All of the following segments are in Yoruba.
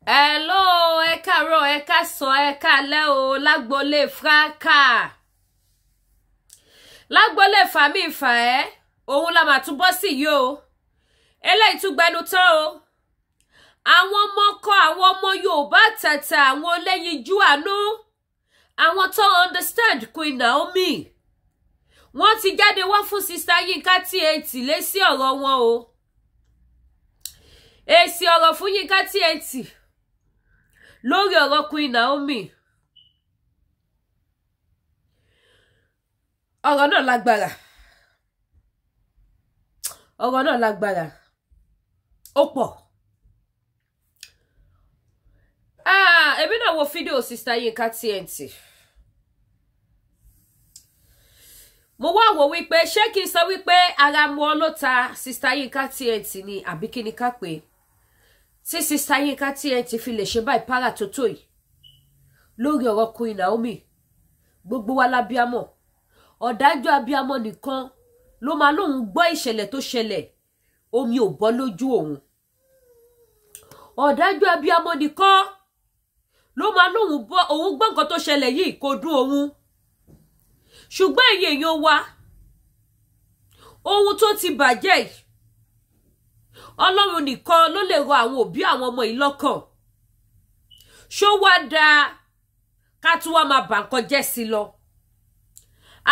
Hello, ẹ káàárọ̀, ẹ káàsán, ẹ káalẹ́ o, lágbolé fraka. Lágbolé fàmí ìfà ẹ́, òun la máa tún bọ́ sí yìí o. Eléyìí tún gbẹnu tán o. Àwọn ọmọ kọ àwọn ọmọ Yorùbá tàtà àwọn olóyinjú àánú. Àwọn tó understand Queen Naomi. Wọ́n ti jáde wá fún Sister Yinka TNT lésì ọ̀rọ̀ wọn o. Èsì ọ̀rọ̀ fún Yinka TNT lórí ọ̀rọ̀ Queen Naomi. Ọ̀rọ̀ náà lágbára. Ọ̀rọ̀ náà lágbára. Ó pọ̀. Èmi náà wo fídíò Sister Yinka TNT. Mo wá wò wípé ṣé kí n sọ wípé ara wọn ló ta Sister Yinka TNT ni àbí kí ni ká pè tí Sister Yinka TNT fi lè ṣe báyìí para tó tó yìí lórí ọ̀rọ̀ Queen Naomi. Gbogbo wa lábíamọ. Ọ̀dájú abíamọ nìkan ló máa lóun gbọ́ ìṣẹ̀lẹ̀ tó ṣẹlẹ̀ omi ò bọ́ lójú òun. Ọ̀dájú abíamọ nìkan ló máa lóun gbọ́ nǹkan tó ṣẹlẹ̀ yìí kò dùn òun. Ṣùgbọ́n èèyàn wa ohun tó ti bàjẹ́ yìí Ọlọ́run nìkan ló lè rọ àwọn òbí àwọn ọmọ yìí lọ́kàn. Ṣó wá dáa ká tún wá máa bà nǹkan jẹ́ sí lọ.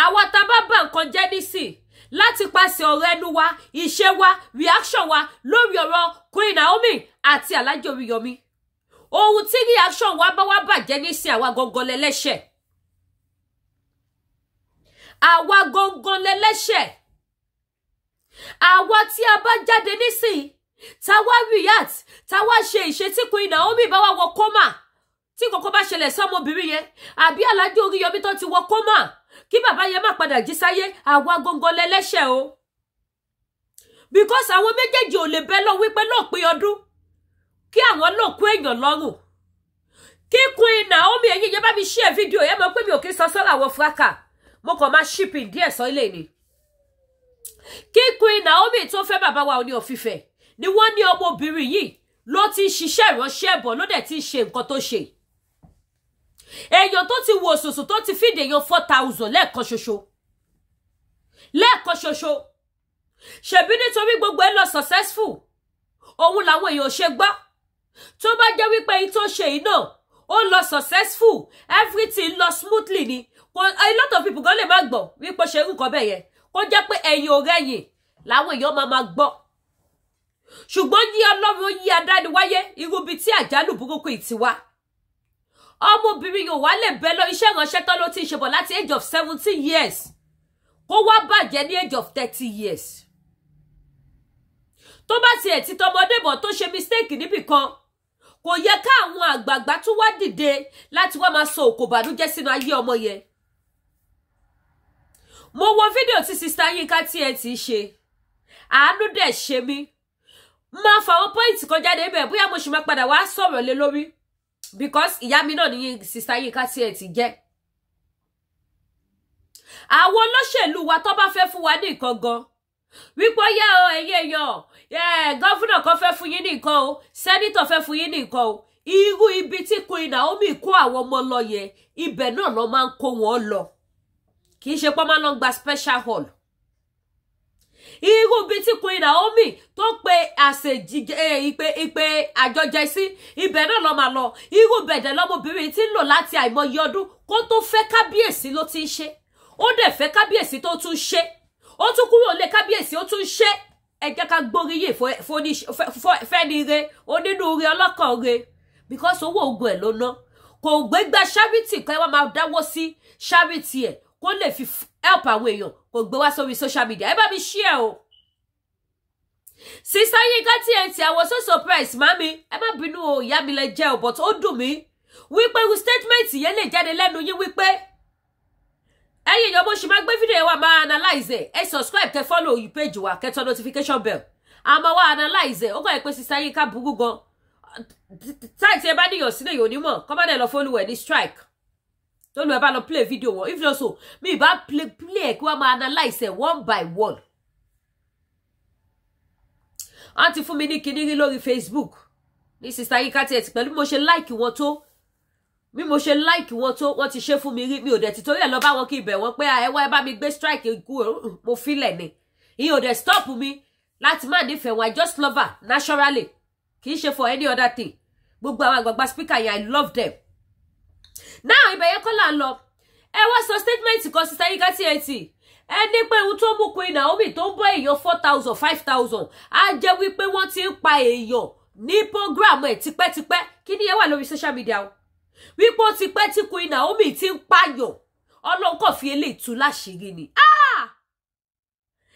Àwa tá bá bà nǹkan jẹ́ nísìn láti pàṣẹ ọ̀rọ̀ ẹnu wa, ìṣe wa, reaction wa lórí ọ̀rọ̀ Queen Naomi àti Alhaji Oriyomi. Ohun tí reaction wa bá wá bàjẹ́ nísìn àwa gangan lẹ́lẹ́ṣẹ̀. Àwa gangan lẹ́lẹ́ṣẹ̀. Àwa tí a bá jáde nísìn táwa react táwa ṣe ìṣe tí Queen Naomi bá wá wọ kọ́mà tí kòkó bá ṣẹlẹ̀ sọ́mọbìnrin yẹn àbí Alhaji Oriyomi tó ti wọ kọ́mà kí bàbá yẹn má padà jí sáyé àwa gangan lẹ́lẹ́ṣẹ̀ o. Because àwọn méjèèjì ò lè bẹ́ lọ wípé lópin ọdún kí àwọn náà kó èèyàn lọ́rùn. Kí Queen Naomi ẹ̀yin yẹn bá mi share fídíò yẹn mọ̀ pé mi ò kí sọ sọ́lá àwọn fraka mo kàn máa shipping díẹ̀ sọ ilé ni. Kí Queen Naomi tó fẹ́ bàbá wa Ọọ̀ni of Ifẹ̀ ni wọ́n ní ọmọbìnrin yìí ló ti ṣiṣẹ́ ìránṣẹ́ bọ̀ ló dẹ̀ ti ṣe nǹkan tó ṣe. Èèyàn tó ti wo òṣòṣò tó ti fìdí èèyàn 4,000 lẹ́ẹ̀kan ṣoṣo. Lẹ́ẹ̀kan ṣoṣo. Ṣebí nítorí gbogbo ẹ lọ successful. Òun làwọn èèyàn ṣe gbọ́. Tó bá jẹ́ wípé èyí tó ṣe yìí náà ó lọ successful, everything lọ smoothly ni. A lot of people gan lè má gbọ́ wípé ṣe irú nǹkan bẹ́ẹ̀ yẹn. Kó jẹ́ pé ẹ̀yìn ò rẹ̀yìn làwọn èèyàn máa gbọ́. Ṣùgbọ́n yí Ọlọ́run yí adániwáyé irú bí tí àjálù burúkú ìtì wá. Ọmọbìnrin yóò wá lè bẹ́ lọ iṣẹ́ ìránṣẹ́ tán ló ti ṣe bọ̀ láti age of 17 years. Kó wá bàjẹ́ ní age of 30 years. Tó bá tiẹ̀ ti tọmọdé bọ̀ tó ṣe mistake níbì kan, kò yẹ ká àwọn àgbààgbà tún wá dìde láti wá máa sọ òkò bànújẹ́ sínú ayé ọmọ yẹn. Mo wo fídíò tí Sister Yinka TNT ṣe. Àánú dẹ̀ ṣe mí. Máa fàwọn pọ́ìntì kan jáde ibẹ̀ bóyá mo ṣì máa padà wá sọ̀rọ̀ lé lórí. Because ìyá mi náà ni Sister Yinka TNT jẹ́. Àwọn olóṣèlú wa tó bá fẹ́ fún wa ní nǹkan gan. Wípé yá o ẹ̀yin èèyàn, gọ́fúnà kan fẹ́ fún yín ní nǹkan o, sẹ́nítọ̀ fẹ́ fún yín ní nǹkan o. Irú ibi tí Queen Naomi kó àwọn ọmọ lọ yẹn, ibẹ̀ náà ló máa ń kó wọn lọ. Kì í ṣe pé máa lọ gba special hall. Irú bí tí Queen Naomi tó pe ìpè àjọjẹ sí ibẹ̀ náà lọ máa lọ. Irú bẹ̀dẹ̀ lọ́mọbìnrin tí ń lò láti àìmọye ọdún kó tó fẹ́ kábíyèsí ló ti ń ṣe. Ó dẹ̀ fẹ́ kábíyèsí tó tún ṣe. Ó tún kúrò lé kábíyèsí ó tún ṣe. Ẹ jẹ́ ká gbóríyè fẹ́ni re onínúure ọlọ́kàn re. Because owó ogun ẹ̀ ló ná. Kò gbégbá charity kan wá máa dáwọ́ sí charity ẹ̀ kó lè fi help àwọn èèyàn kò gbé wá sórí social media. Ẹ bá mi share o. Sister Yinka TNT, I was so surprised, mami. Ẹ má bínú o, ìyá mi lẹ jẹ́ o, but ó dùn mí. Wípé statement yẹn lè jáde lẹ́nu yín wípé ẹ̀yin èèyàn bó ṣe máa gbé fídíò yẹn wá máa analyze ẹ subscribe kẹ́ follow yìí page wa kẹ́ tọ́ notification bell. Àmọ́ wá analyze ó kàn pé Sister Yinka burú gan. Táì tí ẹ bá níyàn sílẹ̀ yóò nímọ̀ kọ́ bá dẹ̀ lọ follow ẹ̀ ní strike. Tó lu ẹ bá lọ play video wọn. If not so, mi bá play ẹ̀ kí wọ́n máa analyze ẹ̀ one by one. Wọ́n ti fún mi ní kinní rí lórí Facebook ní Sister Yinka TNT pẹ̀lú mo ṣe like wọn tó bí mo ṣe like wọn tó wọ́n ti ṣe fún mi rí mi ò dẹ̀ ti torí ẹ̀ lọ bá wọn kí ibẹ̀ wọ́n pé ẹ wá ẹ bá mi gbé strike ikú mo filẹ̀ ni ìyẹn ò dẹ̀ stop mi láti má nífẹ̀ẹ́ wọn I just love her naturally kì í ṣe for any other thing gbogbo àwọn àgbààgbà speaker yẹn I love them now ibẹ̀ yẹn kọ́ là ń lọ ẹ wá sọ statement kan Sister Yinka TNT ẹni pé ohun tó mú Queen Naomi tó ń bọ́ èèyàn 4,000 5,000 á jẹ́ wípé wọ́n ti ń pa èèyàn ní program ẹ̀ tipẹ́tipẹ́ kí ni ẹ wà lórí social media o wípé ó ti pẹ́ tí Queen Naomi ti ń pààyàn Ọlọ́run kò fi eléyìí tú láṣìírí ni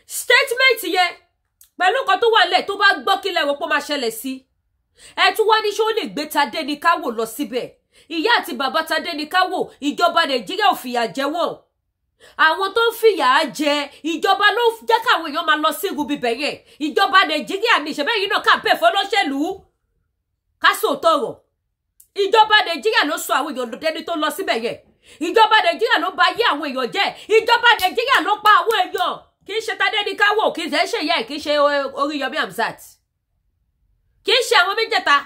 statement yẹn pẹ̀lú nǹkan tó wà nílẹ̀ tó bá gbọ́ kílẹ̀ wọ́n pọ́ máa ṣẹlẹ̀ sí ẹ tún wá ní ṣé ó lè gbé Tadéníkáwò lọ síbẹ̀ ìyá àti bàbá Tadéníkáwò ìjọba Nàìjíríà ò fìyà jẹ wọ́n àwọn tó ń fìyà jẹ ìjọba ló jẹ́ káwọn èèyàn máa lọ sí irú bíbẹ̀ yẹn ìjọba Nàìjíríà ní ìṣẹ̀bẹ̀ yìí náà kàmpẹ́ fọlọ́ṣẹ̀lú kásò tọrọ ìjọba Nàìjíríà ló sọ àwọn èèyàn dẹni tó lọ síbẹ̀ yẹn ìjọba Nàìjíríà ló bà ayé àwọn èèyàn jẹ́ ìjọba Nàìjíríà ló pa àwọn èèyàn kì í ṣe Tadéníkáwò kì í ṣe ìyá ẹ̀ kì í ṣe Oríyọmí Hamzat kì í ṣe àwọn méjèèta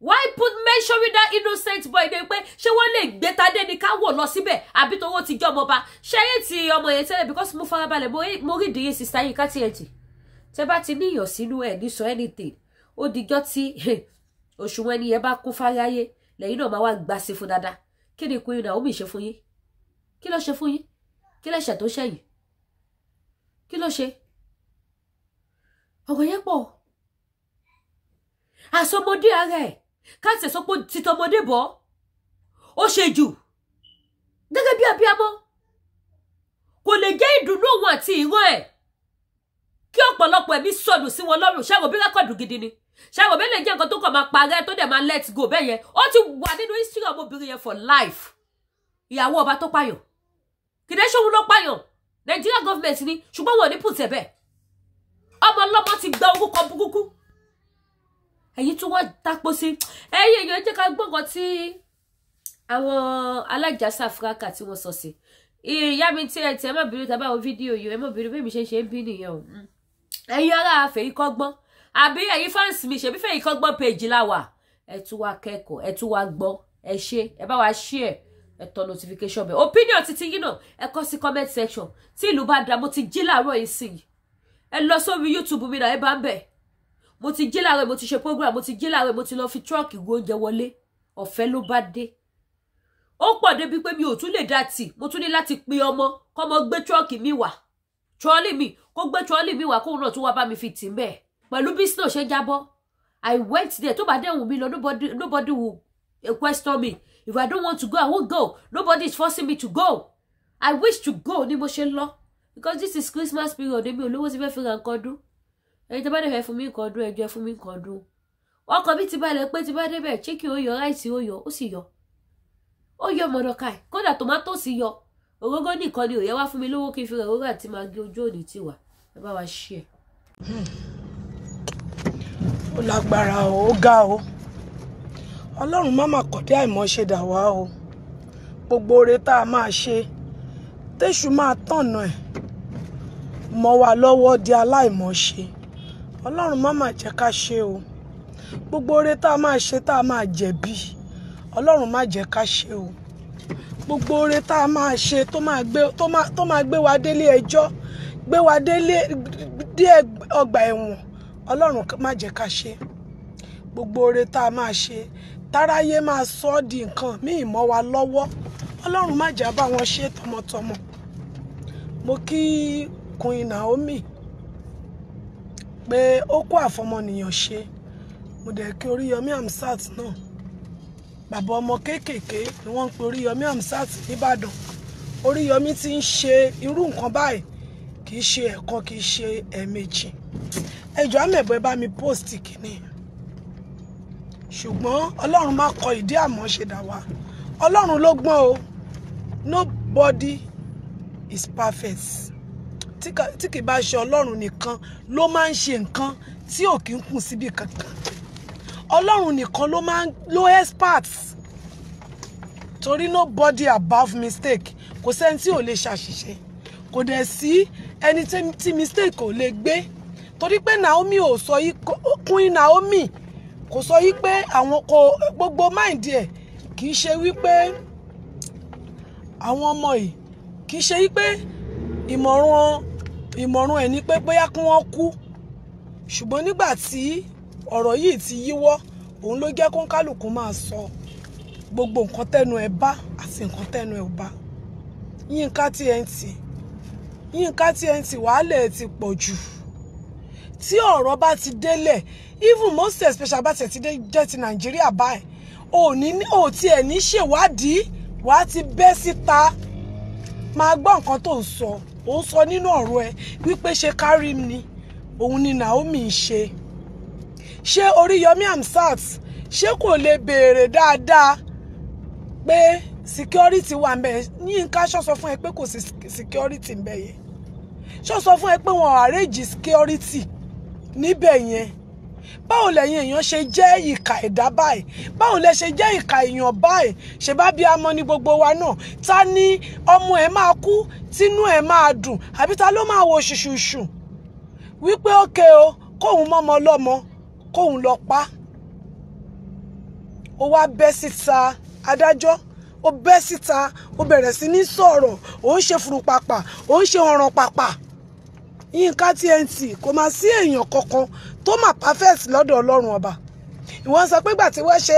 why put mentioning that innocent boy ní pé ṣé wọ́n lè gbé Tadéníkáwò lọ síbẹ̀ àbí tówó ti jẹ́ ọmọba ṣẹ́yìn ti ọmọ yẹn tẹ́lẹ̀ because mo farabalẹ̀ mo rí ìdíyẹ Sister Yinka TNT tẹ́ bá ti níyàn sínú ẹ̀ ní sọ anything ó dijọ́ tí òṣùwọ̀n ẹni yẹn bá kún fáráyé lẹ́yìn náà máa wá gbà sí fún dáadáa kí ni Queen Naomi ṣe fún yín kí ló ṣe fún yín kí lẹ́ṣẹ̀ tó ṣẹ̀yìn kí ló ṣe ọ̀rọ̀ yẹn pọ̀ àsọmọdé ara ẹ̀ káàtì sọ pé títọmọdé bọ̀ ó ṣe jù gẹ́gẹ́ bí abiyamọ kò lè jẹ́ ìdùnnú òun àti ìran ẹ̀ kí ọ̀pọ̀lọpọ̀ ẹ̀mí sọnù sí wọn lọ́rùn ṣàrò bí rẹ́kọ̀dù gidi ni ṣàrò bí lè jẹ́ nǹkan tó kàn máa parẹ́ tó dẹ̀ máa let go bẹ́ẹ̀ yẹn ó ti wà nínú history ọmọbìnrin yẹn for life ìyàwó ọba tó pààyàn kìdẹ́ ṣòun ló pààyàn Nigeria government ni ṣùgbọ́n wọn ò ní pùtẹ́ bẹ́ẹ̀ ọmọ ọlọ́mọ ti gba orúkọ burúkú èyí tún wọ́n dápò sí ẹ̀yìn èèyàn jẹ́ ká gbọ́ngàn tí àwọn alájàsà fúráká tí wọ́n sọ sí ìyá mi tí ẹ má bínú tàbí àwọn fídíò yìí ẹ má bínú bí mi ṣe ń bí nìyẹn o ẹ̀yin ará Fèyíkọ́gbọ́n àbí ẹ̀yin fáǹsì mi ṣebí Fèyíkọ́gbọ́n page la wà ẹ tún wá kẹ́kọ̀ọ́ ẹ tún wá gbọ́ ẹ ṣe ẹ bá wa share ẹ tọ notification bell opinion titi yín náà ẹ kọ sí comment section tí ìlú bá dá mo ti jí láàárọ̀ yìí sí ẹ lọ sórí YouTube mi náà ẹ bá ń bẹ̀ mo ti jí láàárọ̀ mo ti ṣe program mo ti jí láàárọ̀ mo ti lọ fi truck ìwé oúnjẹ wọlé ọ̀fẹ́ ló bá dé ó pọ̀ débi pé mi ò tún lè dá tì mo tún ní láti pe ọmọ kọ́mọ gbé truck mi wá trolley mi kó gbé trolley mi wá kóun náà tún wá bá mi fi tì mbẹ̀ pẹ̀lú bí snow ṣe jábọ́ I went there tó bá dẹ̀hùn mi lọ nobody will question me if I don't want to go I won't go nobody is forcing me to go I wish to go ni mo ṣe lọ because this is Christmas period èmi olówó ti fẹ́ fi ra nǹkan ọdún ẹni tó bá dẹ̀ fẹ́ fún mi nǹkan ọdún ẹjọ́ fún mi nǹkan ọdún ọkọ̀ mi ti balẹ̀ pé ti bá débẹ̀ chicken ó yọ ráìsì ó yọ ó sì yọ mọ̀dọ̀káì kódà tòmátòsì yọ òrógó nìkan ni òye wá fún mi lówó kí n fi rẹ̀ òrógó àti máa gé ojú òní tiwa ẹ bá wa ṣí ẹ. ó lágbára ó ga o ọlọ́run má máa kọ̀dé àìmọ̀ṣe dà wá o gbogbo oore tá a máa ṣe téṣù máa tọ̀nà ẹ̀ mọ́ wa lọ́wọ́ di aláìmọ̀ṣe ọlọ́run má máa jẹ́ ká ṣe o gbogbo oore tá a máa ṣe tá a máa jẹ̀bi ọlọ́run má jẹ́ ká ṣe o gbogbo oore tá a máa ṣe tó máa gbé wa délé ẹjọ́ gbé wa dé ọgbà ẹ̀wọ̀n ọlọ́run má jẹ́ ká ṣe gbogbo oore tá a máa ṣe táráyé máa sọ ọ́ di nǹkan míì mọ́ wa lọ́wọ́ ọlọ́run má jẹ́ bá wọn ṣe tọmọtọmọ mo kí Queen Naomi pé ó kó àfọmọnìyàn ṣe mo dẹ̀ kí Oríyọmí Hamzat náà bàbá ọmọ kéékèèké ni wọ́n ń pe Oríyọmí Hamzat nìbàdàn Oríyọmí ti ń ṣe irú nǹkan báyìí kì í ṣe ẹ̀kan kì í ṣe ẹ̀ẹ̀mejì ẹjọ́ àmẹ̀bọ̀ ẹ bá mi post kìíní ṣùgbọ́n ọlọ́run má kọ ìdí àmọ̀ṣe dà wá ọlọ́run ló gbọ́n o nobody is perfect tí kì bá ṣe ọlọ́run nìkan ló máa ń ṣe nǹkan tí ò kí ń kùn síbi kankan ọlọ́run nìkan ló expert torí nobody above mistake kò sẹ́ni tí ò lè ṣàṣìṣe kò dẹ̀ sí ẹni tí mistake ò lè gbé torí pé Naomi ò sọ yìí Queen Naomi kò sọ wípé àwọn kò gbogbo mind ẹ̀ kì í ṣe wípé àwọn ọmọ yìí kì í ṣe wípé ìmọ̀ràn ẹ̀ ní pé bóyá kí wọ́n kú, ṣùgbọ́n nígbà tí ọ̀rọ̀ yìí ti yíwọ́ òun ló jẹ́ kó kálukú máa sọ gbogbo nǹkan tẹ́nu ẹ̀ bá àti nǹkan tẹ́nu ẹ̀ ò bá. Yínká TNT wàhálà ẹ̀ ti pọ̀ jù. Tí ọ̀rọ̀ bá ti délẹ̀, even most especially bá ti jẹ́ ti Nàìjíríà báyìí, ò tiẹ̀ ní ṣèwádìí, wàá ti bẹ́ síta máa gbọ́ nǹkan tó ń sọ. Ó ń sọ nínú ọ̀rọ̀ ẹ̀ wípé ṣe kárí ni òun ni Naomi ń ṣe. Ṣé Oríyọmí Hamzat ṣé kò lè béèrè dáadáa pé security wà ńbẹ̀? Yínká ṣó sọ fún ẹ pé kò sí security ńbẹ̀ yẹn? Ṣó sọ fún ẹ pé wọn arrange security níbẹ̀ yẹn? Báwo lẹ̀yin èèyàn ṣe jẹ́ ìkà ẹ̀dá báyìí? Báwo lẹ ṣe jẹ́ ìkà èèyàn báyìí? Ṣé bá bí amọ̀ ní gbogbo wa náà? Ta ni ọmọ ẹ̀ máa kú tínú ẹ̀ máa dùn? Àbí ta ló máa wo ṣùṣùṣù wípé ókè o kóun mọ́mọ lọ́mọ kóun lọ pa? Ó wá bẹ́ síta, adájọ́ ó bẹ́ síta, ó bẹ̀rẹ̀ sí ní sọ̀rọ̀, ó ń ṣe furupapa, ó ń ṣe ọ̀ràn pàpà. Yínká TNT kò máa sí èèyàn kankan tó máa perfect lọ́dọ̀ Ọlọ́run ọba. Ìwọ sọ pé ìgbà tí wọ́n ṣe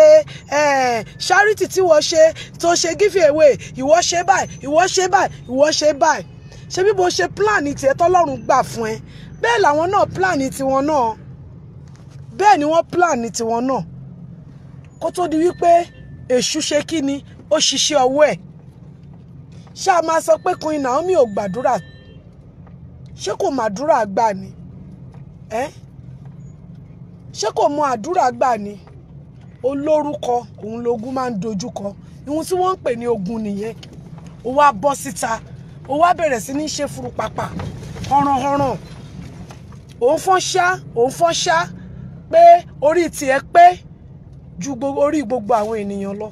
charity tí wọ́n ṣe tó ṣe give away, ìwọ ṣe báyìí, ìwọ ṣe báyìí, ìwọ ṣe báyìí. Ṣé bí bó ṣe plan tiẹ̀ tọ́lọ́run gbà fún ẹ, bẹ́ẹ̀ làwọn náà plan tiwọn náà. Bẹ́ẹ̀ ni wọ́n plan tiwọn náà. Kó tó di wípé èṣù ṣe kí ni, ó ṣiṣẹ́ ọwọ́ ẹ̀. Ṣá máa sọ pé Queen Naomi ò gbàdúrà? Ṣé kò mọ àdúrà gbà ni? Ṣé kò mọ àdúrà gbà ni? Olórúkọ òun lógun máa ń dojúkọ. Ihun tí wọ́n ń pè ní ogun nìyẹn. Ó wá bọ́ síta, ó wá bẹ̀rẹ̀ sí ní ṣe furupapa, hànrànhànràn. Òun fọ́n ṣá pé orí tiẹ̀ pé ju orí gbogbo àwọn ènìyàn lọ.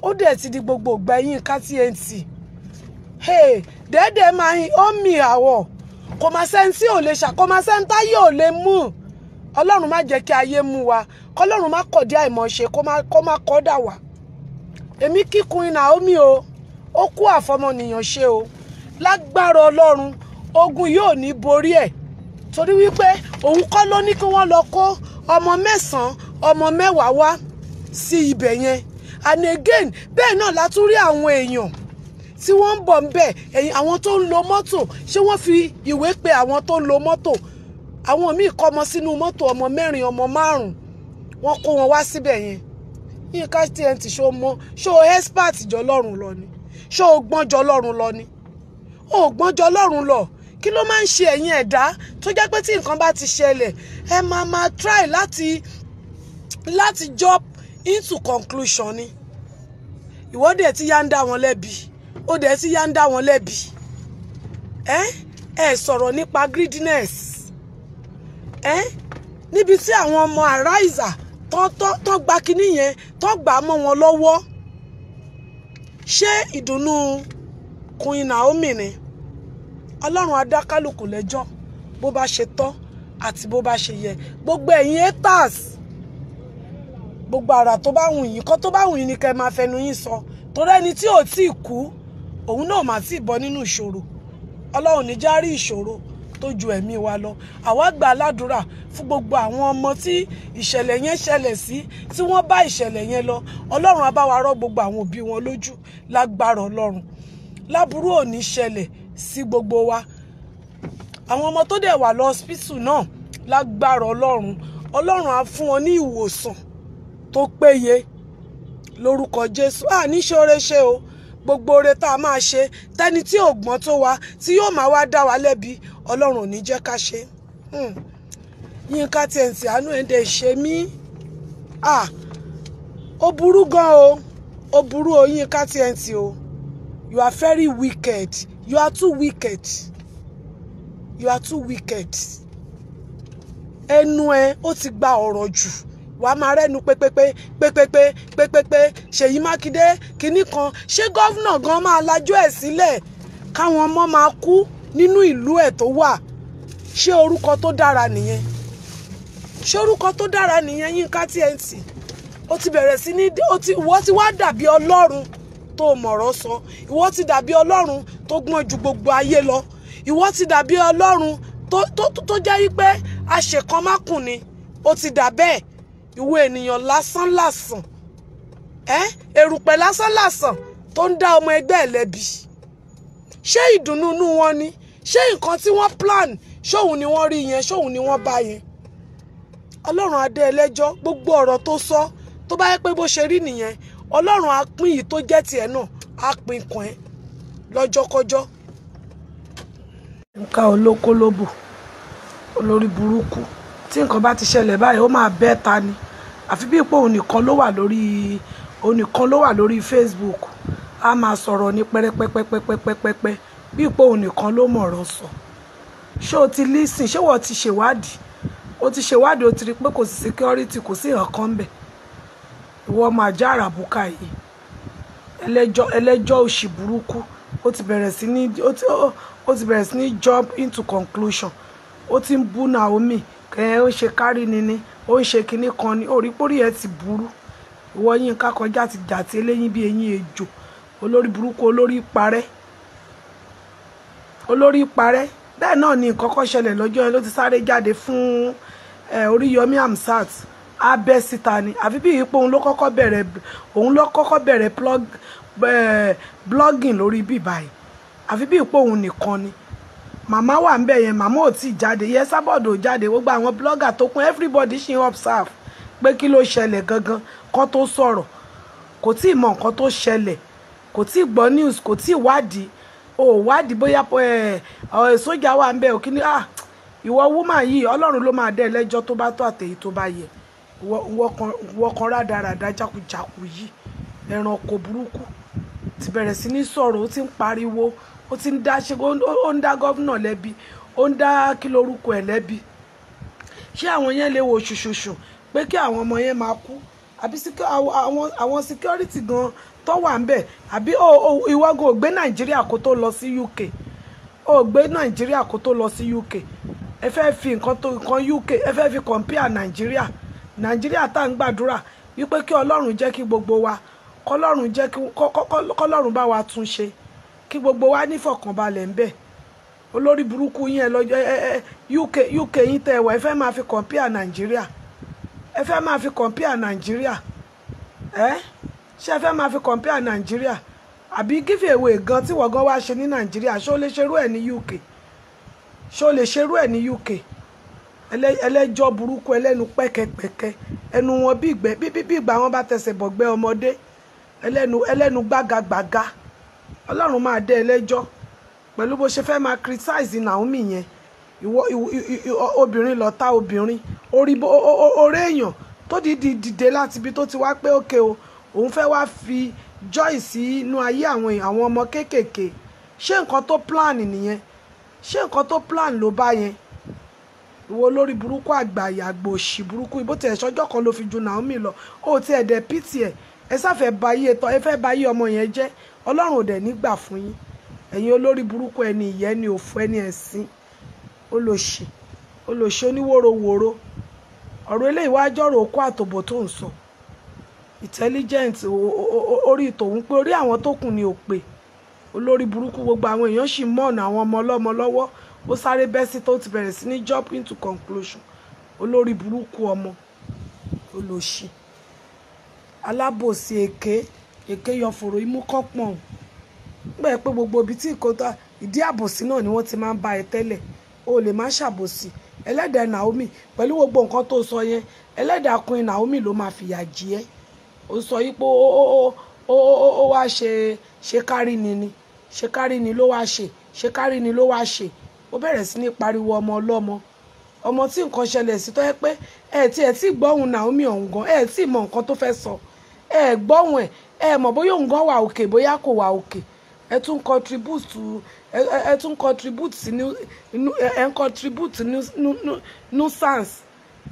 Ó dẹ̀ ti di gbogbo ìgbà Yínká TNT. Dẹ́dẹ̀ máa ń mì àwọ̀. Kò máa sẹ́ni tí ò lè kò máa sẹ́ni táyé ò lè mú. Ọlọ́run má jẹ́ kí ayé mú wa. Kọ́lọ́run má kọ̀dí àìmọ̀ṣe kó má kọ́dà wá. Èmi kí Queen Naomi o, ó kú àfọmọnìyàn ṣe o. Lágbára Ọlọ́run, ogun yóò ní borí ẹ̀. Torí wípé òun kọ́ ló ní kí wọ́n lọ kó ọmọ 9, ọmọ 10 wá sí ibẹ̀ yẹn. And again, bẹ́ẹ̀ náà látún rí àwọn èèyàn tí wọ́n ń bọ̀ ń bẹ̀, àwọn tó ń lo mọ́tò. Ṣé wọ́n fi ìwé pe àwọn tó ń lo mọ́tò? Àwọn míì kọ́ ọmọ sínú mọ́tò, ọmọ 4, ọmọ 5, wọ́n kó wọn wá síbẹ̀ yẹn. Yínká TNT ṣó expert jọ lọ́rùn lọ ni? Ṣó o gbọ́n jọ lọ́rùn lọ ni? O gbọ́n jọ lọ́rùn lọ. Kí ló máa ń ṣe ẹ̀yin ẹ̀dá tó jẹ́ pé tí nǹkan bá ti ṣẹlẹ̀ ẹ máa try láti jump into conclusion ni? Ìwọ dẹ̀ tí yá ń dá wọn lẹ́bi, ó dẹ̀ tí yá ń dá wọn lẹ́bi. Ẹ sọ̀rọ̀ nípa greediness. Níbi tí àwọn ọmọ Arise tó gba kinní yẹn tó gbà mọ́ wọn lọ́wọ́. Ṣé ìdùnnú Queen Naomi ni? Ọlọ́run á dá kálukú lẹ́jọ́ bó bá ṣe tọ́ àti bó bá ṣe yẹ. Gbogbo ẹ̀yin haters, gbogbo àrà tó bá wùn yín, kọ́ tó bá wùn yín ni kẹ́ máa fẹnu yín sọ. Torí ẹni tí ò tí ì kú, òun náà máa tí ì bọ́ nínú ìṣòro. Ọlọ́run ní já rí ìṣòro tó ju ẹ̀mí wa lọ. Àwa gbà ládùúrà fún gbogbo àwọn ọmọ tí ìṣẹ̀lẹ̀ yẹn ṣẹlẹ̀ sí, tí wọ́n bá ìṣẹ̀lẹ̀ yẹn lọ. Ọlọ́run á bá wa rọ́ gbogbo àwọn òbí wọn lójú lágbára Ọlọ́run. Láburú ò ní ṣẹlẹ̀ sí gbogbo wa. Àwọn ọmọ tó dẹ̀ wà lọ hospital náà lágbára Ọlọ́run. Ọlọ́run á fún wọn ní ìwòsàn tó péye lórúkọ Jésù. Ní ṣoore ṣe o. Gbogbo oore tá a máa ṣe tẹ́ni tí ò gbọ́n tó wa tí yóò máa wá dá wa lẹ́bi, Ọlọ́run ò ní jẹ́ ká ṣe. Yínká TNT àánú ẹ̀ dẹ̀ ṣe mí. Ó burú gan o. Ó burú o Yínká TNT o. You are very wicked. You are too wicked. You are too wicked. Ẹnu ẹ ó ti gba ọ̀rọ̀ jù. Wàá máa rẹ́nu pépépé Ṣèyí Mákindé kinní kan. Ṣé gọ́vnà gan máa lajú ẹ̀ sílẹ̀ káwọn ọmọ máa kú nínú ìlú ẹ̀ tó wà? Ṣé orúkọ tó dára nìyẹn? ṣórúkọ tó dára nìyẹn Yínká TNT. Ó ti bẹ̀rẹ̀ sí ní ìwọ ti wá dàbí Ọlọ́run tó mọ̀rọ̀ sọ. Ìwọ ti dàbí Ọlọ́run tó gbọ́n ju gbogbo ayé lọ. Ìwọ ti dàbí Ọlọ́run tó jẹ́ wípé àṣekàn mákùn ni. Ó ti dà bẹ́ẹ̀. Ìwọ ènìyàn lásán lásán. Èrùpẹ̀ lásán lásán tó ń dá ọmọ ẹgbẹ́ ẹ̀ lẹ́bi. Ṣé ìdùnnú inú wọn ni? Ṣé nǹkan tí wọ́n plan ṣóhun ni wọ́n rí yẹn, ṣóhun ni wọ́n bá yẹn? Ọlọ́run á dé ẹlẹ́jọ́, gbogbo ọ̀rọ̀ tó sọ tó bá yẹ pé bó ṣe rí nìyẹn, Ọlọ́run á pín yìí tó jẹ́ tiẹ̀ náà, á pín kan ẹ̀ lọ́jọ́kọ́jọ́. Nǹka olókólóbò olórí burúkú tí nǹkan bá ti ṣẹlẹ̀ báyìí ó máa bẹ́ ta ni. Àfi bí ipò òun nìkan ló wà lórí Facebook. A máa sọ̀rọ̀ ní pẹ́rẹ́pẹ́pẹ́pẹ́pẹ́pẹ́ bí ipò òun nìkan ló mọ̀rọ̀ sọ. Ṣé o ti listen? Ṣé wọ́n ti ṣèwádìí? O ti ṣèwádìí, o ti rí pé kò sí security, kò sí nǹkan ńbẹ̀. Ìwọ máa já àràbùkà yìí. Ẹlẹ́jọ́ òṣì burúkú. Ó ti bẹ̀rẹ̀ sí ní jump into conclusion. Ó ti ń bú Naomi. Ó ń ṣe kárí nini. Ó ń ṣe kinní kan ni. Orí pórí ẹ ti burú. Ìwọ Yínká kọjá ti jàtí eléyín bí eyín ejò. Olórí burúkú, olórí parẹ́. Bẹ́ẹ̀ náà ni nǹkan kan ṣẹlẹ̀ lọ́jọ́ yẹn ló ti sáré jáde fún Oríyọmí Hamzat. Abẹ́ síta ni. Àfi bí ipò òun ló kọ́kọ́ bẹ̀rẹ̀ blogging lórí bíbáyìí. Àfi bí ipò òun nìkan ni. Màmá wà ńbẹ̀ yẹn, màmá ò tí jáde. Yesabod ò jáde. Gbogbo àwọn blogger tó kún, everybody ṣì ń observe pé kí ló ṣẹlẹ̀ gangan kó tó sọ̀rọ̀. Kò tí ì mọ nǹkan tó ṣẹlẹ̀. Kò tí ì gbọ́ news, kò tí ì wádìí. Wádìí bóyá sójà wà ńbẹ̀ ò kíní. Ìwọ woman yìí, Ọlọ́run ló máa dé ẹlẹ́jọ́ tó bá tó àtèyí tó bá yẹ. Ìwọ kan rádaràda jákujàku yìí. Ẹranko burúkú. Ti bẹ̀rẹ̀ sí ní sọ̀rọ̀, ó ti ń pariwo, ó ti ń dá gọ́vnà lẹ́bi, ó ń dá kí lórúkọ ẹ̀ lẹ́bi. Ṣé àwọn yẹn lè wo ṣùṣùṣù pé kí àwọn ọmọ yẹn máa kú? Àbí àwọn security gan tó wà ńbẹ̀? Àbí ìwọ gan ò gbé Nàìjíríà kó tó lọ sí UK? Ò gbé Nàìjíríà kó tó lọ sí UK? Ẹ fẹ́ fi nǹkan UK, ẹ fẹ́ fi compare Nàìjíríà tá ń gbàdúrà wípé kí Ọlọ́run jẹ́ kí gbogbo wa, kọ́lọ́run bá wa tún ṣe, kí gbogbo wa nífọ̀kànbalẹ̀ ńbẹ̀. Olórí burúkú yín UK yín tẹ́ wà, ẹ fẹ́ máa fi compare Nàìjíríà. Ẹ fẹ́ máa fi compare Nàìjíríà. Ṣé ẹ fẹ́ máa fi compare Nàìjíríà? Àbí give away gan tí wọ́n gan wá ṣe ní Nàìjíríà, ṣé o lè ṣerú ẹ̀ ní UK? Ṣé o lè ṣerú ẹ̀ ní UK? Ẹlẹ́jọ́ burúkú, ẹlẹ́nu pẹ́kẹ́pẹ́kẹ́, ẹnu wọn bí ìgbà wọn bá tẹsẹ̀ bọ̀gbẹ́ ọmọdé, ẹlẹ́nu gbágagbàga. Ọlọ́run máa dé ẹlẹ́jọ́ pẹ̀lú bó ṣe fẹ́ máa criticize Naomi yẹn. Ìwọ obìnrin lọ̀tá obìnrin. Orí èèyàn tó dìde láti ibi tó ti wá pé òkè o, òun fẹ́ wá fi joy sí inú ayé àwọn ọmọ kéékèèké. Ṣé nǹkan tó plan nìyẹn? Ṣé nǹkan tó plan ló bá yẹn? Ìwọ olórí burúkú àgbàyà àgbò òṣì burúkú, ìbò tẹ̀ ṣọjọ́ kan ló fi ju Naomi lọ. Ó ti ẹ̀dẹ̀ pìtì ẹ̀. Ẹ sáfẹ́ bayé tán, ẹ fẹ́ bayé ọmọ yẹn jẹ́. Ọlọ́run ò dẹ̀ nígbà fún yín. Ẹ̀yin olórí burúkú, ẹni ìyẹ́, ẹni òfò, ẹni ẹ̀sín. Olòṣì oníwòrowòro. Ọ̀rọ̀ eléyìí wá jọ̀rọ̀ okó àtòbò tó ń sọ. Intelligent orí tòun pé orí àwọn tó kù ni ò pé. Olórí burúkú, gbogbo àwọn èèyàn sì mọ̀nà àwọn ọmọ ọlọ́mọ lọ́wọ́. Ó sáré bẹ́ sí tó ti bẹ̀rẹ̀ sí ní jump into conclusion. Olórí burúkú ọmọ. Olòṣì. Alábòsí èké yọfòrò imú kọ́pọ̀n. Bẹ́ẹ̀ pé gbogbo ibi tí ìdí àbòsí náà ni wọ́n ti máa ń bá ẹ tẹ́lẹ̀. O lè má ṣàbòsí. Ẹlẹ́dàá Naomi pẹ̀lú gbogbo nǹkan tó sọ yẹn, ẹlẹ́dàá Queen Naomi ló máa fìyà jẹ ẹ́. Ó sọ yìí pé ó wá ṣe kárí ni ló wá ṣe, ṣe kárí ni ló wá ṣe. Ó bẹ̀rẹ̀ sí ní pariwo ọmọ ọlọ́mọ. Ọmọ tí nǹkan ṣẹlẹ̀ sí tó yẹ pé ẹ tí gbọ́hùn Naomi ọ̀hún gan, ẹ tí mọ nǹkan tó fẹ́ sọ. Ẹ gbọ́hùn ẹ mọ̀ bóyá òun gan wà òkè bóyá kò wà òkè. Ẹ tún contribute sí nuisance.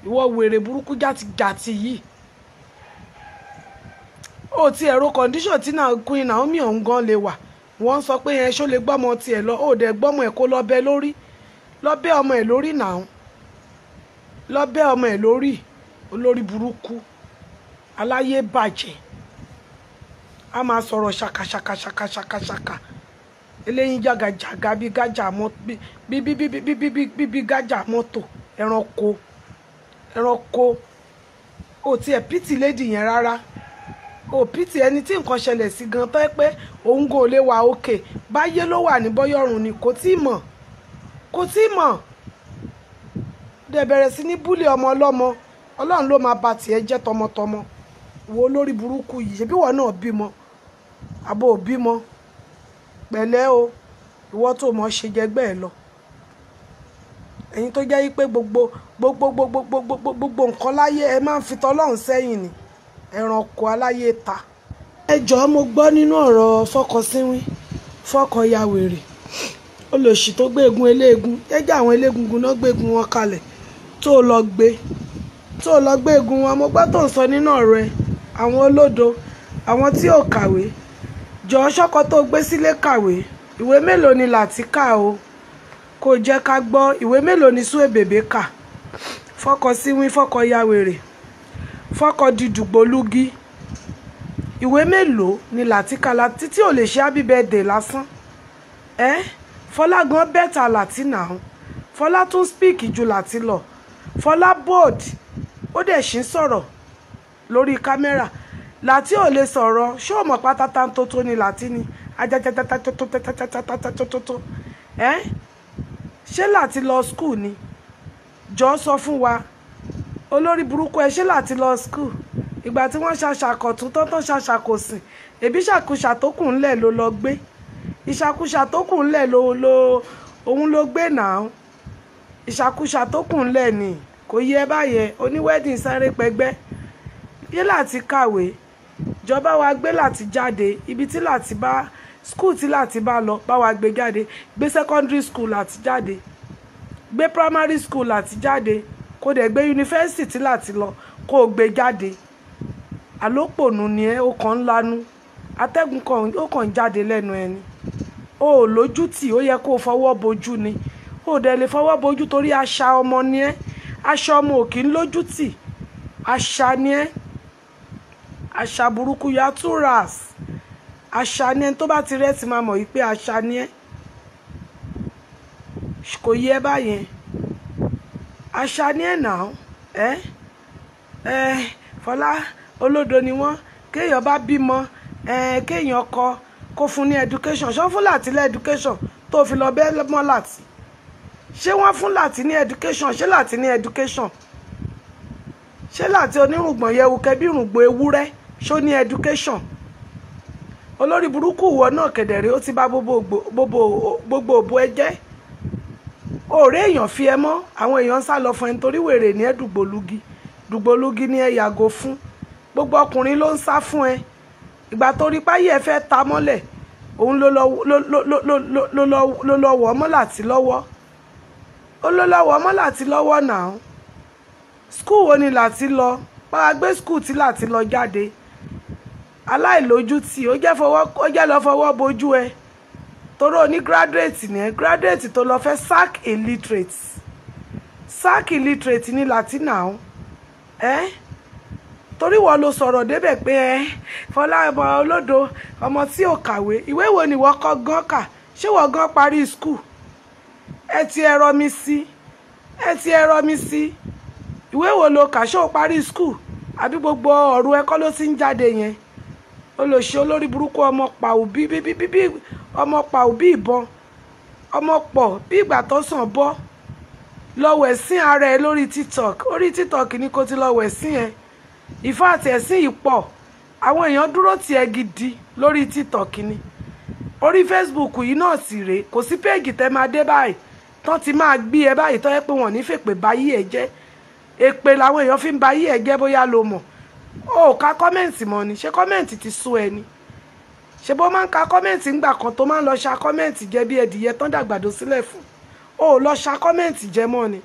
Ìwọ wèrè burúkú jàtijàti yìí. Ó ti ẹ̀rọ condition tí Queen Naomi ọ̀hún gan lè wà. Wọ́n sọ pé yẹn ṣó lè gbọ́mọ tiẹ̀ lọ, ó dẹ̀ gbọ́mọ ẹ̀ kó lọ bẹ́ ọmọ ẹ̀ lórí náà. lọ bẹ́ ọmọ ẹ̀ lórí olórí burúkú aláyé bàjẹ́ a máa sọ̀rọ̀ ṣàkàṣàkàṣàkàṣàkà eléyìí jàgàjàgà bí gájà mọ́tò ẹranko ò tiẹ̀ pìtì lédì yẹn rárá ò pìtì ẹni tí nǹkan ṣẹlẹ̀ sí gan tó yẹ pé òun kò lè wà òkè báyé ló wà ní bọ́yọ̀rùn ni kò tí ì mọ̀ dẹ̀ bẹ̀rẹ̀ sí ní búlì ọmọ ọlọ́mọ ọlọ́run ló máa ba tiẹ̀ jẹ́ tọmọtọmọ wo lórí burúkú yìí ṣebí ìwọ náà bímọ àbò ò bímọ pẹ̀lẹ́ o ìwọ tó mọ̀ ṣe jẹgbẹ́ ẹ lọ ẹ̀yin tó jẹ́ pé gbogbo nǹkan láyé ẹ máa ń fi tọlọ́run sẹ́yìn ni ẹranko aláyé ta. ẹ jọ̀ọ́ mo gbọ́ nínú ọ̀rọ̀ Fọkọsínwín fọkọ ya wèrè olòṣì tó gbégun eléegun jẹ́jẹ́ àwọn eléegungun náà gbégun wọn kalẹ̀ tó lọ gbégun wọn mo gbọ́ tó ń sọ nínú ọ̀rọ̀ ẹ àwọn olódo àwọn tí ò kàwé jọ̀ọ́ ṣọ́kọ tó gbé sílé kàwé ìwé mélòó ni láti kà o kò jẹ́ ká gbọ́ ìwé mélòó ni Suebebe kà Fọkọsínwín fọkọ ya wèrè fọkọ dìdùgbòlúgí ìwé mélòó ni láti kà láti tí ò lè ṣe happy birthday lásán Fọlá gan bẹ́tà láti náà Fọlá tún speak ju láti lọ Fọlá bold ó dẹ̀ ṣì ń sọ̀rọ̀ lórí kámẹ́rà láti ò lè sọ̀rọ̀ ṣé ò mọ̀ pátátá tó ní láti ni ajájájájájájájájájájájájájó ṣé láti lọ school ni jọ sọ fún wa olórí burúkú ẹ ṣé láti lọ school ìgbà tí wọ́n ṣàṣàkọ̀tún tọ́tọ́ ṣàṣàkòsìn èbí ṣàkúṣà tó kù ńlẹ̀ ló lọ gbé ìṣàkúṣà tó kù ńlẹ̀ òun ló gbé náà ìṣàkúṣà tó kù ńlẹ̀ ni kò yẹ báyẹn oníwẹ́dìn sáré pẹgbẹ́ yé láti kàwé jọba wa gbé láti jáde ibi tí láti bá school tí láti bá lọ bá wa gbé jáde gbé secondary school láti jáde gbé primary school láti jáde kó dẹ̀ gbé yunifásitì tí láti lọ kó o gbé jáde àlópònú ni ẹ ó kàn ń lanu atẹ́gùn kan ó kàn ń jáde lẹ́nu ẹni o ò lójú tì ó yẹ kó o fọwọ́ bojú ni o ò dẹ̀ lè fọwọ́ bojú torí àṣà ọmọ ni ẹ aṣọ ọmọ ò kì í lójú tì àṣà ni ẹ àṣà burúkú yàtúrας àṣà ni ẹni tó bá ti rẹ́ ti máa mọ̀ wípé àṣà ni ẹ kò yẹ báyẹn àṣà ni ẹ náà Fọlá olódo ni wọ́n kéèyàn bá bímọ kéèyàn kó fún ní education ṣé wọ́n fún láti ní education tó fi lọ bẹ́ẹ̀ mọ́ láti ṣé wọ́n fún láti ní education ṣé láti ní education ṣé láti onírùngbọ̀n yẹwu kẹbí ìrùngbọ̀n ewúrẹ́ ṣó ní education olórí burúkú ìwọ náà kẹ̀dẹ̀rẹ́ ó ti bá gbogbo òbó ẹ jẹ́ òòrè èèyàn fi ẹ mọ́ àwọn èèyàn ń sá lọ fún ẹ nítorí wèrè ní ẹ dùgbòlugi ní ẹ yàgò fún gbogbo ọkùnrin ló ń sá fún ẹ ìgbà tó rí páyé ẹ fẹ́ ta mọ́lẹ̀ òun ló lọ wọ́ ọmọ láti lọ́wọ́ ó ló lọ́wọ́ ọmọ láti lọ́wọ́ náà skul wo ni láti lọ báwa gbé skul tí láti lọ jáde aláìlójútì ó jẹ́ lọ fọwọ́ bojú ẹ torí ó ní graduate ni ẹ graduate tó lọ fẹ́ sack illiterate ní láti náà torí wọ́n ló sọ̀rọ̀ débẹ̀ pé Fọlá ọmọ olódo ọmọ tí ò kàwé ìwé wo ni wọ́n kọ́ gan kà ṣé wọ́n gan parí skul ẹ ti ẹ̀rọ mi sí ìwé wo ló kà ṣé o parí skul àbí gbogbo ọ̀rọ̀ ẹ̀kọ́ ló ti ń jáde yẹn olóṣè olórí burúkú ọmọ pàù bí ìbọn ọmọ pọ̀ bí ìgbà tó sàn bọ́ lọ́wọ́ ẹ̀sìn ara ẹ lórí TikTok orí TikTok ni kò ti lọ́wọ́ ẹ̀sìn ẹ ìfá àti ẹ̀sìn yìí pọ̀ àwọn èèyàn dúró tì ẹ́ gidi lórí TikTok ni orí Facebook yìí náà sì rèé kò sí péèjì tẹ́ máa dé báyìí tán ti máa gbé ẹ báyìí tó yẹ pé wọ́n ní fèpè báyìí ẹ jẹ́ èpè làwọn èèyàn fi ń báyìí ẹ jẹ́ bóyá lo mọ̀ ó ka kọ́mẹ̀ǹtì mọ́ ni ṣé kọ́mẹ̀ǹtì ti sú ẹ ni ṣé bó máa ń ka kọ́mẹ̀ǹtì ńgbà kan tó máa ń lọ ṣa kọ́mẹ̀ǹtì jẹ bí ẹdìyẹ tán dàgbàdo sílẹ̀ fún ó lọ ṣa kọ́mẹ̀ǹtì jẹ mọ́ ni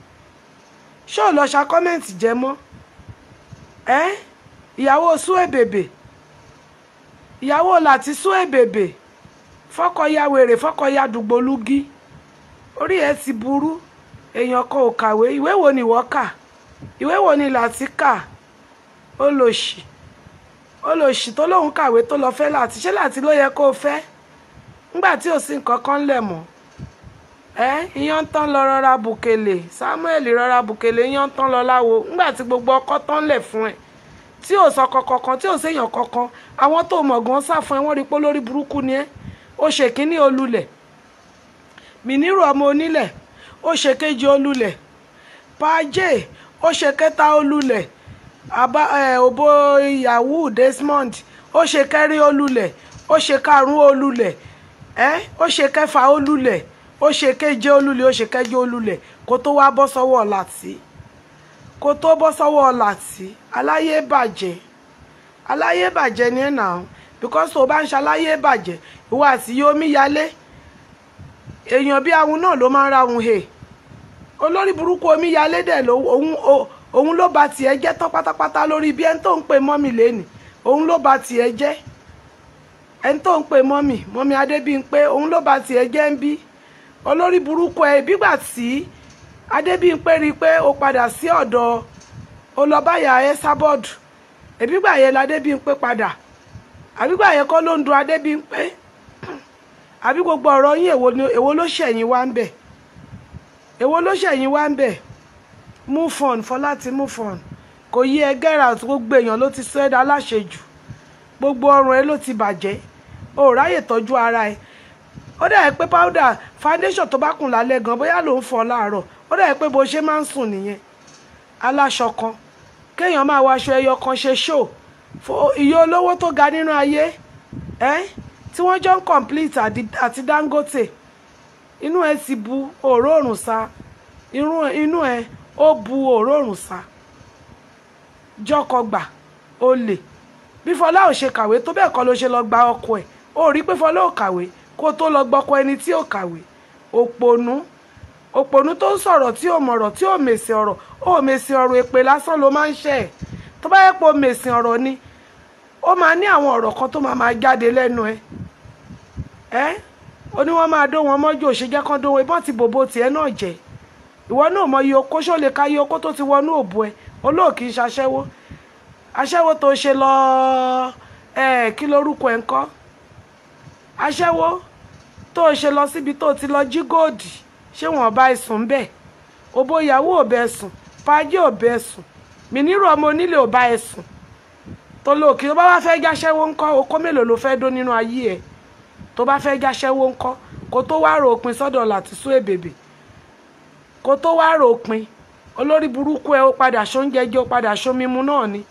ṣé ò lọ ṣa kọ́mẹ̀ǹtì jẹ mọ́ ìyàwó Suebebe ìyàwó láti Suebebe fọkọ ya wèrè fọkọ ya dùgbòlugi orí ẹ ti burú èèyàn kan ò kàwé ìwé wo ni wọ́n kà ìwé wo ni Láti kà? Olòṣì tó lóun kàwé tó lọ fẹ́ Láti, ṣé Láti ló yẹ kó o fẹ́ nígbà tí ò sí nǹkan kan lẹ̀ mọ́? Iyán tán lọ rọra bùkèlè, Samuel rọra bùkèlè iyán tán lọ láwo nígbà tí gbogbo ọkọ tán lẹ̀ fún ẹ tí ò sọ kankan tí ò séèyàn kankan. Àwọn tó mọ̀gàn sá fún ẹ wọ́n rí pé lórí burúkú ni ẹ́. Ó ṣe kínní olulẹ̀, Mìnírù ọmọ onílẹ̀, ó ṣe kejì olulẹ̀, Pàjẹ́ ó ṣe kẹta olulẹ̀, òbó Yahoo Desmond ó ṣe kẹrin olulẹ̀, ó ṣe karùn-ún olulẹ̀, ó ṣe kẹfà olulẹ̀, ó ṣe keje olulẹ̀, ó ṣe kẹjọ olulẹ̀ kó tó wá bọ́ sọ́wọ́ Láti. Kó tó bọ́ sọ́wọ́ Láti, aláyé bàjẹ́ ni ẹ̀ náà, because tó bá ń ṣaláyé bàjẹ́ ìwọ àti yomi yálé èèyàn bí ahun náà ló máa ń ra ohun he. Olórí burúkú omi yálé dẹ̀ òun ló ba tiẹ̀ jẹ́ tán pátápátá lórí bí ẹni tó ń pè mọ́mì lẹ́nì, òun ló ba tiẹ̀ jẹ́. Ẹni tó ń pè mọ́mì Adébímpé, òun ló ba tiẹ̀ jẹ́ ń bí. Olórí burúkú ẹ bígbà tí Adébímpé rí pé ó padà sí ọ̀dọ̀ olọ́bàyà Ẹsábọ́ọ̀dù, èbígbà yẹn l'Adébímpé padà, àbígbà yẹn kọ́ ló ń dun Adébímpé, àbí gbogbo ọ̀rọ̀ yín èwo ló ṣẹ̀yìn wá ń bẹ̀? Èwo ló ṣẹ̀yìn wá ń bẹ̀? Move on, Fọlá ti move on. Kò yí ẹ get out, gbogbo èèyàn ló ti sọ ẹ́ dá láṣejù, gbogbo ọrùn ẹ ló ti bàjẹ́, o ò ráyè tọ́jú ara ẹ. Ó dẹ̀ pé powder foundation tó bá kùn lálẹ́ gan bóyá ló ń fọ láàárọ̀, ó dẹ̀ pé bó ṣe máa ń sùn nìyẹn. Aláṣọ kan kéèyàn máa wọ aṣọ ẹyọ kan ṣe show iye olówó tó ga nínú ayé tí wọ́n jọ ń complete àti Dangote, inú ẹ ti bu òróòrùn sa, inú ẹ ó bu òróòrùn sa. Jọkọgbà olè, bí Fọlá ò ṣe kàwé tó bẹ́ẹ̀ kọ́ ló ṣe lọ gba ọkọ ẹ̀. Ó rí pé Fọlá ò kàwé kó tó lọ gbọ́kọ ẹni tí ò kàwé. Òpònú tó ń sọ̀rọ̀ tí ò mọ̀rọ̀ tí ò mèsì ọ̀rọ̀, ó mèsì ọ̀rọ̀ èpè lásán ló máa ń ṣe ẹ̀. Tó bá yẹ pé ó mèsì ọ̀rọ̀ ni ó máa ní àwọn ọ̀rọ̀ kan tó máa jáde lẹ́nu ẹ. Ó ní wọ́n máa dó wọn mọ́jú òṣèjẹ́ kan dó wọn, ìbọn ti bòbò tiẹ̀ náà jẹ́. Ìwọ náà mọ iye okó, ṣó lè ka iye okó tó ti wọnú òbò ẹ. Olóòkì ń ṣaṣẹ́wó, aṣẹ́wó tó ṣe lọ kí lórúkọ ẹ̀ ń kọ́, aṣẹ́wó tó ṣe lọ síbi tó ti lọ jí góòdì, ṣé wọn bá ẹ̀sùn bẹ́ẹ̀? Òbó ìyàwó ò bẹ sùn, Pàjẹ́ ò bẹ sùn, Mìnírù ọmọ onílé ò bá ẹ sùn. Tó lóòkì tó bá wá fẹ́ jáṣẹ́wó ńkọ́, okó mélòó ló fẹ́ dó nínú ayé ẹ? Tó bá fẹ́ jáṣẹ́wó ńkọ́, kó tó wá rò òpin sọ́dọ̀ Láti Suebebe, kó tó wá rò òpin. Olórí burúkú ẹ ó padà ṣóúnjẹ jẹ, ó padà ṣómímu náà ni,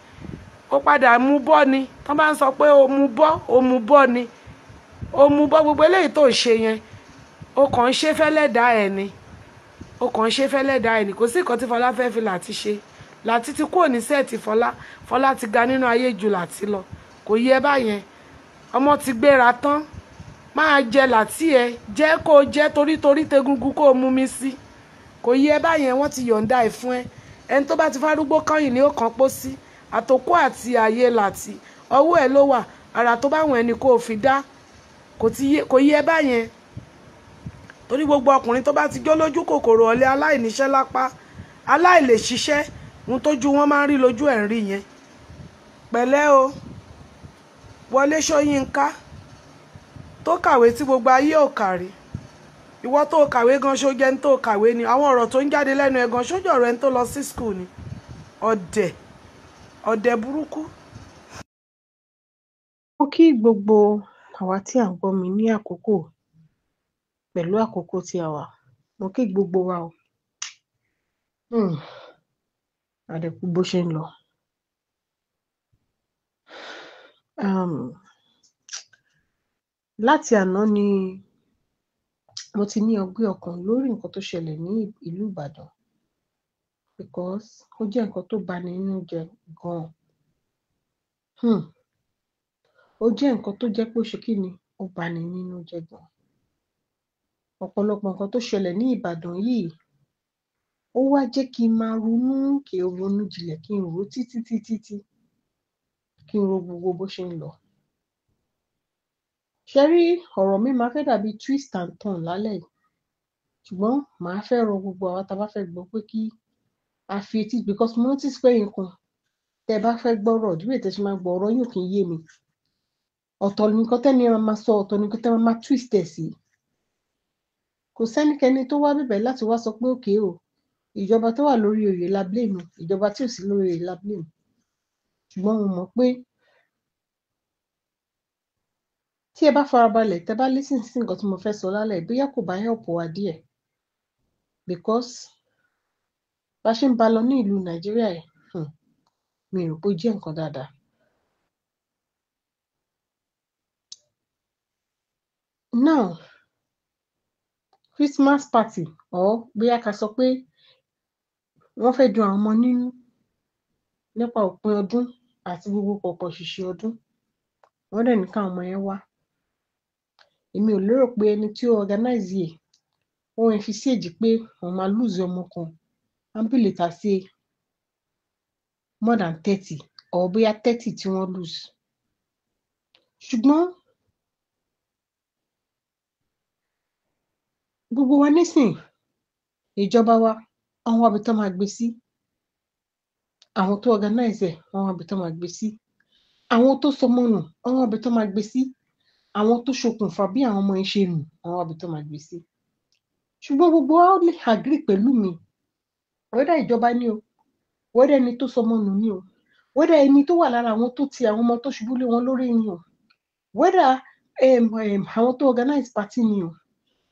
ó padà mú bọ́ ni. Tán bá ń sọ pé ó mú bọ́ ni, ó mú bọ́. Gbogbo eléyìí tó ṣe yẹn ó kàn ń ṣe fẹ́lẹ́ dá ẹ ni, ó kàn ń ṣe fẹ́lẹ́ dá ẹ ni. Kò sí nǹkan tí Fọlá fẹ́ fi Láti ṣe. Láti ti kúrò ní sẹ́ẹ̀tì Fọlá ti ga nínú ayé ju Láti lọ. Kò yẹ báyẹn, ọmọ ti gbéra tán. Máa jẹ Láti ẹ, jẹ́ kó jẹ́ torí tegungun kó mú mi sí. Kò yẹ báyẹn, wọ́n ti yọ̀ǹda ẹ̀ fún ẹ. Ẹni tó bá ti fárúgbó kọ́yìn ni ó kàn pọ̀ sí. Àtòkù àti ààyè Láti ọwọ́ ẹ ló wà, ara tó bá wọn ẹni kó fi dá. Kò yẹ báyẹn, torí gbogbo ọkùnrin tó bá ti jó lójú kòkòrò ọ̀lẹ, aláìníṣẹ́ lápá, aláìlè ṣiṣẹ́, ohun tójú wọn máa ń rí lójú ẹ̀ ń rí yẹn. Pẹ̀lẹ́ o, Wọlé Ṣóyínká tó kàwé tí gbogbo ayé ò kàrí. Ìwọ tó kàwé gan ṣó jẹ́ ní tó kàwé ni. Àwọn ọ̀rọ̀ tó ń jáde lẹ́nu ẹ̀ gan ṣójọ́ ọ̀rọ̀ ẹni tó lọ sí school ni. Ọ̀dẹ̀ burúkú. Mo kí gbogbo àwa tí à ń gbọ́ mi ní àkókò pẹ̀lú àkókò tí a wà. Mo kí gbogbo wa o. Àdẹ̀kú bó ṣe ń lọ. Láti àná ni mo ti ní ọgbẹ́ ọkàn lórí nǹkan tó ṣẹlẹ̀ ní ìlú Ìbàdàn, because ó jẹ́ nǹkan tó bani nínú jẹ́ gan-an. Ó jẹ́ nǹkan tó jẹ́ pé ó ṣe kí ni, ó bani nínú jẹ́ gan-an. Ọ̀pọ̀lọpọ̀ nǹkan tó ṣẹlẹ̀ ní Ìbàdàn yìí ó wá jẹ́ kí n máa ronú, kí n ronú jinlẹ̀, kí n rò títí, kí n ro gbogbo bó ṣe ń lọ. Ṣé rí ọ̀rọ̀ mi máa fẹ́ dàbí twist and turn lálẹ́ yìí, ṣùgbọ́n màá fẹ́ rọ gbogbo àwa tá bá fẹ́ gbọ́ pé kí àfi etí because mo notice pé nǹkan tẹ́ bá fẹ́ gbọ́rọ̀ ìdíwé tẹ́ ṣe máa gbọ́ ọ̀rọ̀ yóò kí ń yé mi ọ̀tọ̀ nìkan tẹ́ni ẹ máa sọ ọ̀tọ̀ nìkan tẹ́ máa twist ẹ̀ sí kò sẹ́nikẹ́ni tó wá bẹ̀bẹ̀ láti wá sọ pé òkè o ìjọba tó wà lórí oyè la blame ìjọba tí ò sí lórí oyè la blame ṣùgbọ́n mo mọ̀ pé tí ẹ bá farabalẹ̀ tẹ́ bá listen sí nǹkan tí mo fẹ́ sọ lálẹ́ bóyá kò bá help wa díẹ̀ because bá ṣe ń ba lọ ní ìlú Nàìjíríà yìí mi rò pé ó jẹ́ nǹkan dáadáa. Now Christmas party or bóyá ká sọ pé wọ́n fẹ́ dun àwọn ọmọ nínú nípa òpin ọdún àti gbogbo pọ̀pọ̀ ṣìṣì ọdún wọ́n dẹ̀ ní káwọn ọmọ yẹn wá èmi ò lérò pé ẹni tí ó organize yẹ wọ́n fi sí èjì pé wọ́n máa lose ọmọ kan ambulance ta sí more than 30 or bóyá 30 tí wọ́n lose ṣùgbọ́n gbogbo wa nísìn ìjọba wa àwọn àbí tó máa gbé sí àwọn tó organize ẹ̀ àwọn àbí tó máa gbé sí àwọn tó sọmọ nù àwọn àbí tó máa gbé sí àwọn tó ṣokùnfà bí àwọn ọmọ yẹn ṣe nù àwọn àbí tó máa gbé sí ṣùgbọ́n gbogbo wa lè agree pẹ̀lú mi wẹ́dà ìjọba ni o wẹ́dà ẹni tó sọmọ nù ni o wẹ́dà ẹni tó wà lára àwọn tó ti àwọn ọmọ tó ṣubú lé wọn lórí ni o wẹ́dà àwọn tó organize party ni o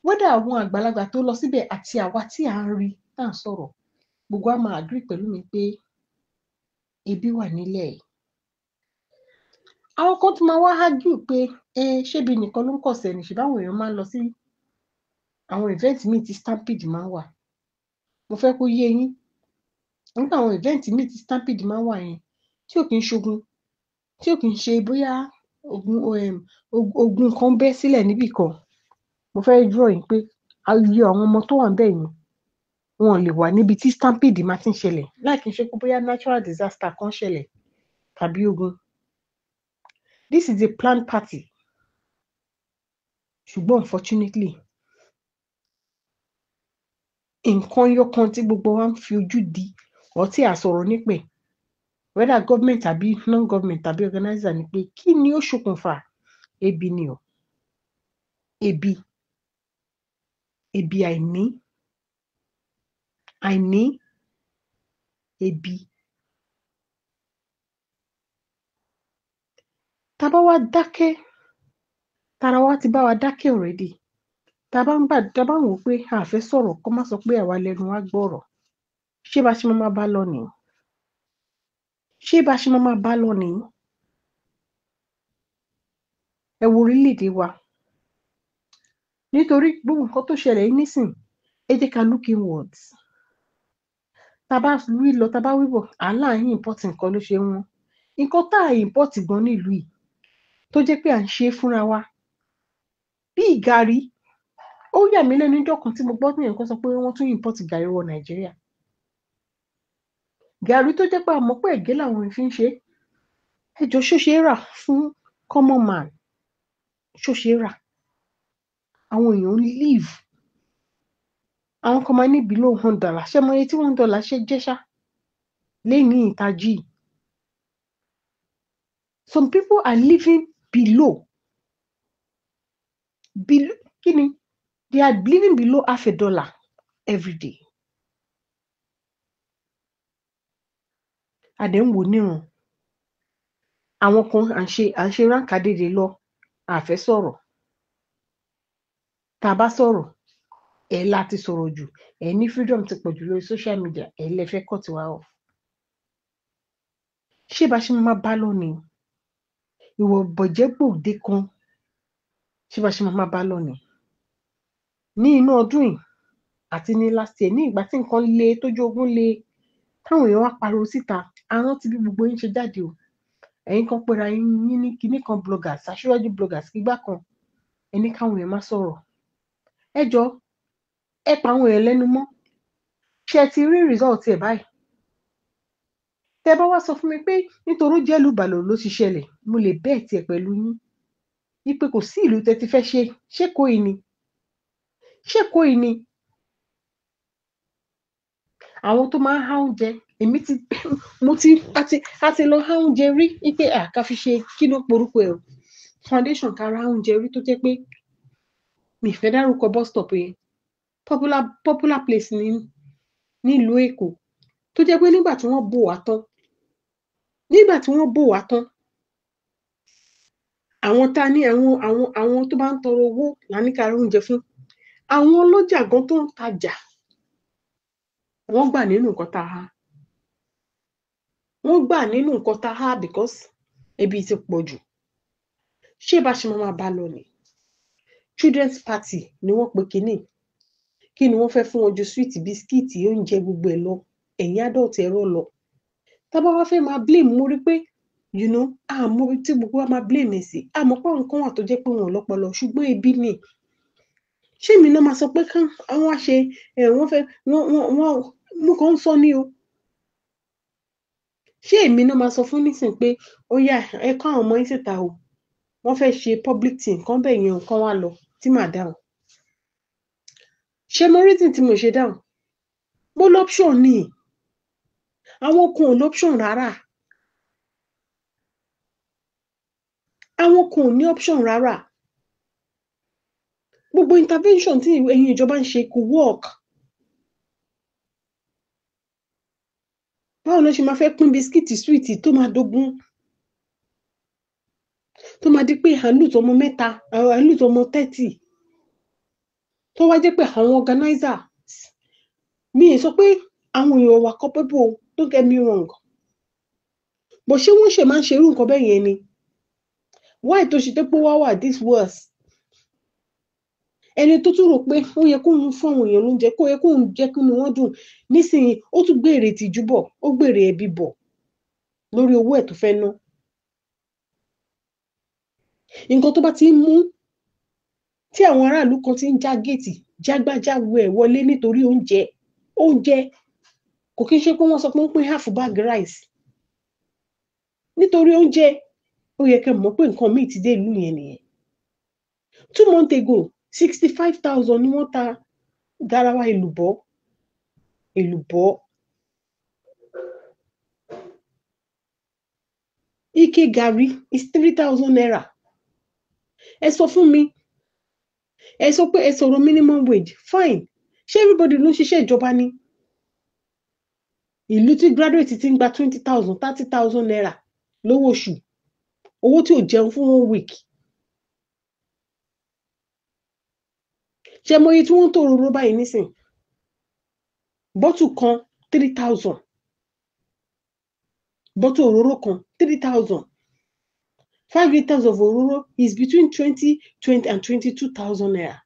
wẹ́dà àwọn àgbàlagbà tó lọ síbẹ̀ àti àwa tí à ń rí tá à ń sọ̀rọ̀ gbogbo wa máa agree pẹ̀lú mi pé ebi wà nílẹ̀ yìí àwọn kan tún máa wá argue pé ṣébi nìkan ló ń kọ̀sẹ̀ ní ṣùgbọ́n àwọn èèyàn máa ń lọ sí àwọn event míì tí stampede máa ń wà mo fẹ́ kó yé yín nípa àwọn event míì tí stampede máa ń wà yẹn tí ò kí ń ṣogun tí ò kí ń ṣe bóyá ogun kan bẹ́ sílẹ̀ níbì kan mo fẹ́ draw yín pé ayé àwọn ọmọ tó wà níbẹ̀ yẹn wọn lè wà níbi tí stampede máa ti ń ṣẹlẹ̀ láì kí n ṣe pé bóyá natural disaster kan ṣẹlẹ̀ tàbí ogun this is a planned party ṣùgbọ́n unfortunately nǹkan yọkan tí gbogbo wa ń fi ojú di ọ̀ tí a sọ̀rọ̀ nípẹ̀ whether government tàbí non-government tàbí organizer ni pé kí ni ó ṣokùnfà ebi ni o ebi àìní ebi tá bá wá dákẹ́ tara wa ti bá wa dákẹ́ already tá bá ń wò pé a fẹ́ sọ̀rọ̀ kó má sọ pé àwa lẹ́nu wa gbọ́rọ̀ ṣé bá ṣe máa bá lọ nìyí ẹ wo orílẹ̀-èdè wa nítorí gbogbo nǹkan tó ṣẹlẹ̀ nísìn ẹ jẹ́ ká look inwards tá bá wí lọ tá bá wí bọ̀ àlá yín import nǹkan ló ṣe wọn nǹkan tá à import gan nílùú yìí tó jẹ́ pé à ń ṣe fúnra wa bí gàrí ó yà mí lẹ́nu níjọ́ kan tí mo gbọ́ nìyẹn kan sọ pé wọ́n tún import gàrí wọ Nàìjíríà gàrí tó jẹ́ pé àmọ́ pé ẹ̀gẹ́ làwọn fi ń ṣe ẹjọ́ ṣó ṣe é rà fún common man ṣó ṣe é rà àwọn èèyàn live àwọn kan máa ní below $1 ṣé mo yẹ tí $1 ṣe jẹ́ ṣá lẹ́yìn ìtají some people are living below kí ni they are living below $50 every day àdéhùn níran àwọn kan à ń ṣe ránkà dédé lọ àfẹ́ sọ̀rọ̀ tá a bá sọ̀rọ̀ ẹ̀ láti sọ̀rọ̀ jù ẹ̀ ní freedom ti pọ̀ jù lórí social media ẹ̀ lè fẹ́ cut wa off ṣé bá ṣe máa bá lọ ni ìwọ bọ̀jẹ́ gbòde kan ṣé bá ṣe máa bá lọ ni ní inú ọdún yìí àti ní last year ní ìgbà tí nǹkan le tójú ogun le táwọn èèyàn wá pariwo síta àwọn tí bí gbogbo yín ṣe jáde o ẹ̀yin kan pera yín ní kinní kan bloggers aṣíwájú bloggers kígbà kan ẹni káwọn èèyàn má sọ̀rọ̀ ẹ jọ ẹ pa àwọn èèyàn lẹ́nu mọ́ ṣé ẹ ti rí result ẹ̀ báyìí tẹ bá wá sọ fún mi pé nítorí jẹ́lú ìbàlò ló ti ṣẹlẹ̀ mo lè bẹ́ẹ̀ tiẹ̀ pẹ̀lú yín wípé kò sí ìlú tẹ ti fẹ́ ṣé kò ì ní àwọn tó máa ń há oúnjẹ èmi ti a ti lọ há oúnjẹ rí wípé ká fi ṣe kí ló porúkọ ẹ̀ foundation ká ra oúnjẹ rí tó jẹ́ pé mi fẹ́ dárúkọ bus stop yẹn popular place nílùú Èkó tó jẹ́ pé nígbà tí wọ́n bò wá tán àwọn tá ní àwọn tó bá ń tọrọ owó là ní ká ra oúnjẹ fún àwọn ọlọ́jà gan tó ń tajà wọ́n gbà nínú nǹkan tá a há because ebi ti pọ̀ jù ṣé bá ṣe máa bá lọ ni children's party ni wọ́n pe kí ni wọ́n fẹ́ fún wọn ju sweet biscuit oúnjẹ gbogbo ẹ̀ lọ ẹ̀yin adult ẹ̀rọ lọ tá bá wá fẹ́ máa blame mo rí pé àmọ́ tí gbogbo wa máa blame sí àmọ́ pé nǹkan wà tó jẹ́ pé wọn ò lọ́pọlọ ṣùgbọ́n ebi ni ṣé èmi náà máa sọ pé kán àwọn àṣẹ wọ́n fẹ́ wọ́n mú kàn ń sọ ní o ṣé èmi náà máa sọ fún nísìn pé ó yá ẹ kọ́ àwọn ọmọ yín síta o wọ́n fẹ́ ṣe public thing kan bẹ́ẹ̀ yẹn nǹkan wá lọ tí màá dáhùn ṣé mo reason tí mo ṣe dáhùn mo l'option ni àwọn kan ò l'option rárá àwọn kan ò ní option rárá gbogbo intervention tí ẹ̀yin ìjọba ń ṣe kò work báwo ló ṣe máa fẹ́ pín bisikíìtì sweet tó máa dógún tó máa di pé àlùtò ọmọ 3 àlùtò ọmọ 30 tó wá jẹ́ pé àwọn organizer mi ì sọ pé àwọn èèyàn wà culpable don't get me wrong bó ṣé wọ́n ṣe máa ń ṣerú nǹkan bẹ́ẹ̀ yẹn ni why tó ṣe tẹ́ pé wá wà this worse ẹni tó tún rò pé ó yẹ kó ń fún àwọn èèyàn lóúnjẹ kó yẹ kó ń jẹ́ kí wọ́n dùn nísìnyí ó tún gbèrè tìjú bọ̀ ó gbèrè ẹbí bọ̀ lórí owó ẹ̀ tó fẹ́ ná nǹkan tó bá ti ń mú tí àwọn aráàlú kan ti ń já géètì jágbájáwo ẹ̀ wọlé nítorí oúnjẹ kò kí ń ṣe pé wọ́n sọ pé ń pín half bag rice nítorí oúnjẹ ó yẹ kẹ́ mọ̀ pé nǹkan míì ti dé ìlú yẹn nìyẹn 2 months ago 65,000 ni wọ́n ta garawa èlùbọ́ ike gàrí is 3,000 naira ẹ sọ fún mi ẹ sọ pé ẹ sọ̀rọ̀ minimum wage fine ṣé everybody ló ń ṣiṣẹ́ ìjọba ni ìlú tí graduate ti ń gba 20,000 30,000 naira lówó oṣù owó tí ò jẹun fún 1 week ṣé mo yẹ tí wọ́n tó òróró báyìí nísìn bọ́tù kan 3,000 bọ́tù òróró kan 3,000 5 litres of òróró is between 20 and 22,000 naira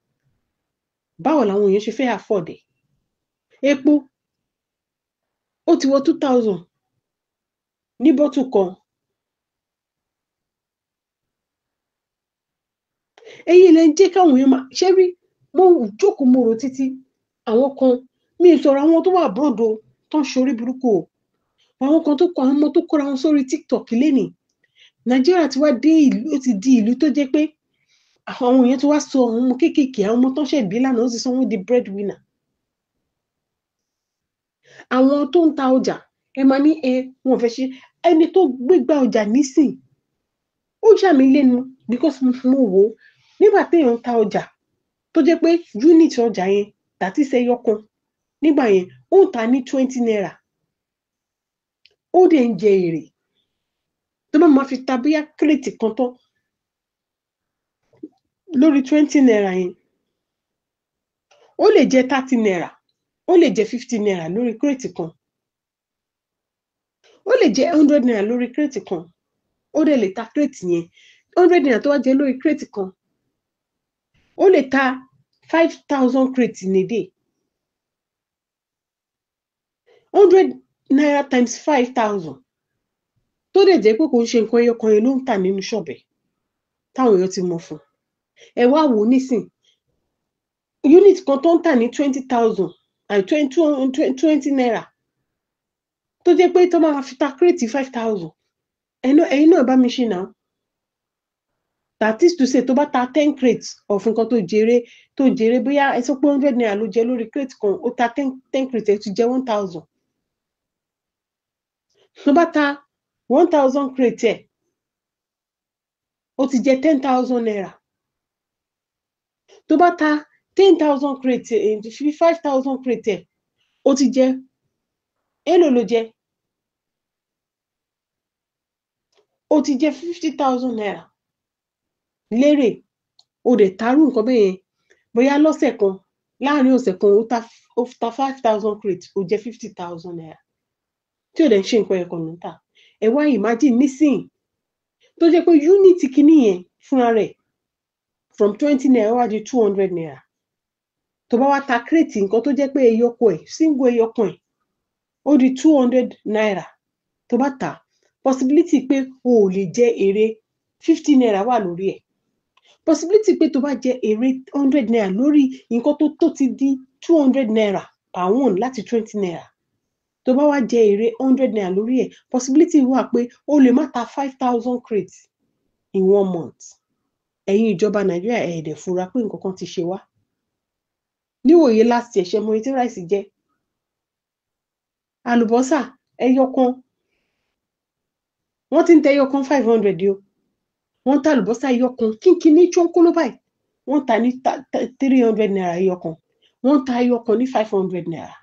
báwo làwọn èèyàn ṣe fẹ́ afford ẹ̀ epo ó ti wọ 2,000 ní bọ́tù kan èyí lè jẹ́ káwọn èèyàn máa ṣe rí mo jókòó mo rò títí àwọn kan mi ì sọ̀rọ̀ àwọn tó wà abroad tó ń ṣorí burúkú o àwọn kan tó kọ àwọn ọmọ tó kóra wọn sórí TikTok lénìí Nàìjíríà ti wá dé ìlú ó ti di ìlú tó jẹ́ pé àwọn èèyàn tó wá sọ àwọn ọmọ kéékèèké àwọn ọmọ tó ń ṣe ìbí lánàá ó ti sọ wọ́n di breadwinner àwọn tó ń ta ọjà ẹ máa ní wọn fẹ́ ṣe ẹni tó gbégbá ọjà nísìn ó yà mí lẹ́nu because mo wò ó nígbà téèyàn ń ta ọjà tó jẹ́ pé unit ọjà yẹn tàbí ṣẹyọ kan nígbà yẹn ó ń ta ní 20 naira ó dẹ̀ ń jẹ èrè tó bá máa fi ta bóyá kírètì kan tán lórí 20 naira yẹn ó lè jẹ 30 naira ó lè jẹ 50 naira lórí kírètì kan ó lè jẹ 100 naira lórí kírètì kan ó dẹ̀ lè ta kírètì yẹn 100 naira tó wá jẹ lórí kírètì kan ó lè ta 5,000 crates in a day 100 naira times 5,000 tó dẹ̀ jẹ́ pé kò ń ṣe nǹkan ẹyọ kan yẹn ló ń tà nínú ṣọ́ọ̀bẹ̀ táwọn èèyàn ti mọ̀ fún ẹ wá wò nísìn unit kan tó ń tà ní 20,000 àti 20 naira tó jẹ́ pé tó máa fi ta crate 5,000 ẹ̀yin náà bá mi ṣe náà that is to say tó bá ta 10 crates of nǹkan tó jèrè bóyá ẹ sọ pé 100 naira ló jẹ lórí crate kan ó ta 10 crates ẹ ti jẹ 1000 tó bá ta 1000 crates ẹ ó ti jẹ 10,000 naira tó bá ta 10,000 crates ẹ 5,000 crates ẹ ó ti jẹ èló ló jẹ ó ti jẹ 50,000 naira lérè ó dẹ̀ tarú nǹkan bẹ́ẹ̀ yẹn bóyá lọ́sẹ̀ kan láàrin ọ̀sẹ̀ kan ó ta 5,000 crates ó jẹ 50,000 naira tí ò dẹ̀ ń ṣe nǹkan ẹ̀kan ló ń tà ẹ wá imagine nísìnyí tó jẹ́ pé unity kìíní yẹn fúnra rẹ̀ from 20 naira wá di 200 naira tó bá wá ta crate nǹkan tó jẹ́ pé ẹyọkọ ẹ̀ single ẹyọkan ẹ̀ ó di 200 naira tó bá tà possibility pé o ò lè jẹ èrè 50 naira wà lórí ẹ̀ possibility pé tó bá jẹ èrè 100 naira lórí nǹkan tó ti di 200 naira per one láti 20 naira tó bá wá jẹ èrè 100 naira lórí ẹ̀ possibility wà pé o lè má ta 5,000 crates in 1 month ẹ̀yin ìjọba Nàìjíríà ẹ dẹ̀ fura pé nǹkan kan ti ṣe wá níwòye last year ṣe mo etí ráìsì jẹ àlùbọ́sà ẹyọkan wọ́n ti ń tẹ ẹyọkan 500 o wọ́n ta àlùbọ́sà ẹyọkan kínkínní chónkóló báyìí wọ́n ta ní 300 naira ẹyọkan wọ́n ta ẹyọkan ní 500 naira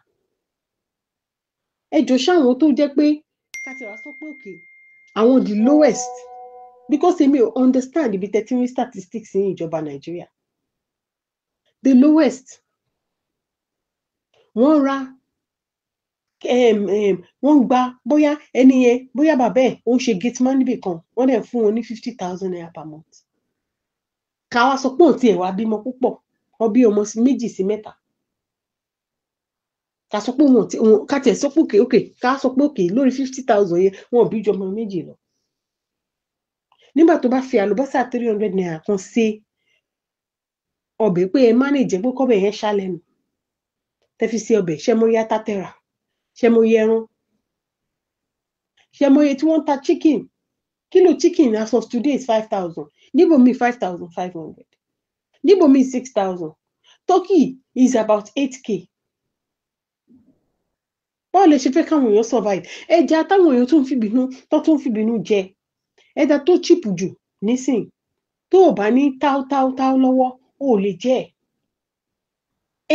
ẹ jọ ṣáwọn tó jẹ́ pé kátìwá sọ pé òkè àwọn the lowest because èmi ò understand ibi tẹ́tí rí statistics ní ìjọba Nàìjíríà the lowest wọ́n ra wọ́n gba bóyá ẹni yẹn bóyá bàbá ẹ̀ ó ń ṣe gateman níbì kan wọ́n dẹ̀ fún wọn ní 50,000 naira per month ká wá sọ pé òun tiẹ̀ wá bímọ púpọ̀ wọ́n bí ọmọ 2 sí 3 ká sọ pé wọn ká tiẹ̀ sọ pé òkè ká sọ pé òkè lórí 50,000 yẹn wọn ò bí ju ọmọ 2 lọ nígbà tó bá fi àlùbọ́sà 300 naira kan ṣe ọbẹ̀ pé ẹ manage pé kọ́bẹ̀ yẹn ṣá lẹ́nu tẹ́ fi ṣe ọbẹ̀ ṣe mo yá tátẹ́ra ṣe mo yẹ ẹran ṣe mo yẹ tí wọ́n ta chicken kílò chicken as of today is 5,000 níbo mi 5,500 níbo mi 6,000 turkey is about 8k báwo lè ṣe fẹ́ káwọn èèyàn survive ẹja táwọn èèyàn tún fi bínú jẹ ẹja tó cheap jù nísìn tó ò bá ní táú lọ́wọ́ ó lè jẹ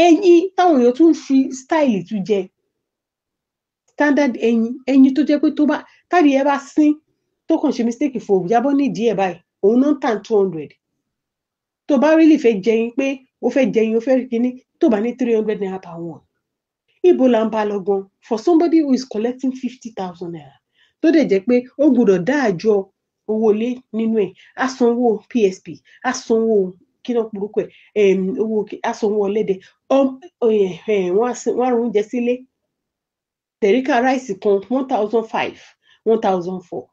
ẹyin táwọn èèyàn tún fi style tún jẹ standard ẹyin tó jẹ́ pé tó bá tàbí ẹ bá sín tó kàn ṣe mistake fò jábọ́ nídìí ẹ̀ báyìí òun náà tàn 200 tó bá really fẹ́ jẹyin pé ó fẹ́ jẹyin ó fẹ́ rí kíní tó bá ní 300 naira per one ibo là ń bá lọ gan for somebody who is collecting 50,000 naira tó dẹ̀ jẹ́ pé ó gbọ́dọ̀ dá àjọ owó ilé nínú ẹ̀ á sanwó PSP á sanwó kíná burúkú ẹ̀ owó á sanwó ọlẹ́dẹ̀ wọ́n á rún oúnjẹ sílé tẹ̀ríkà ráìsì kan 1,500 1,400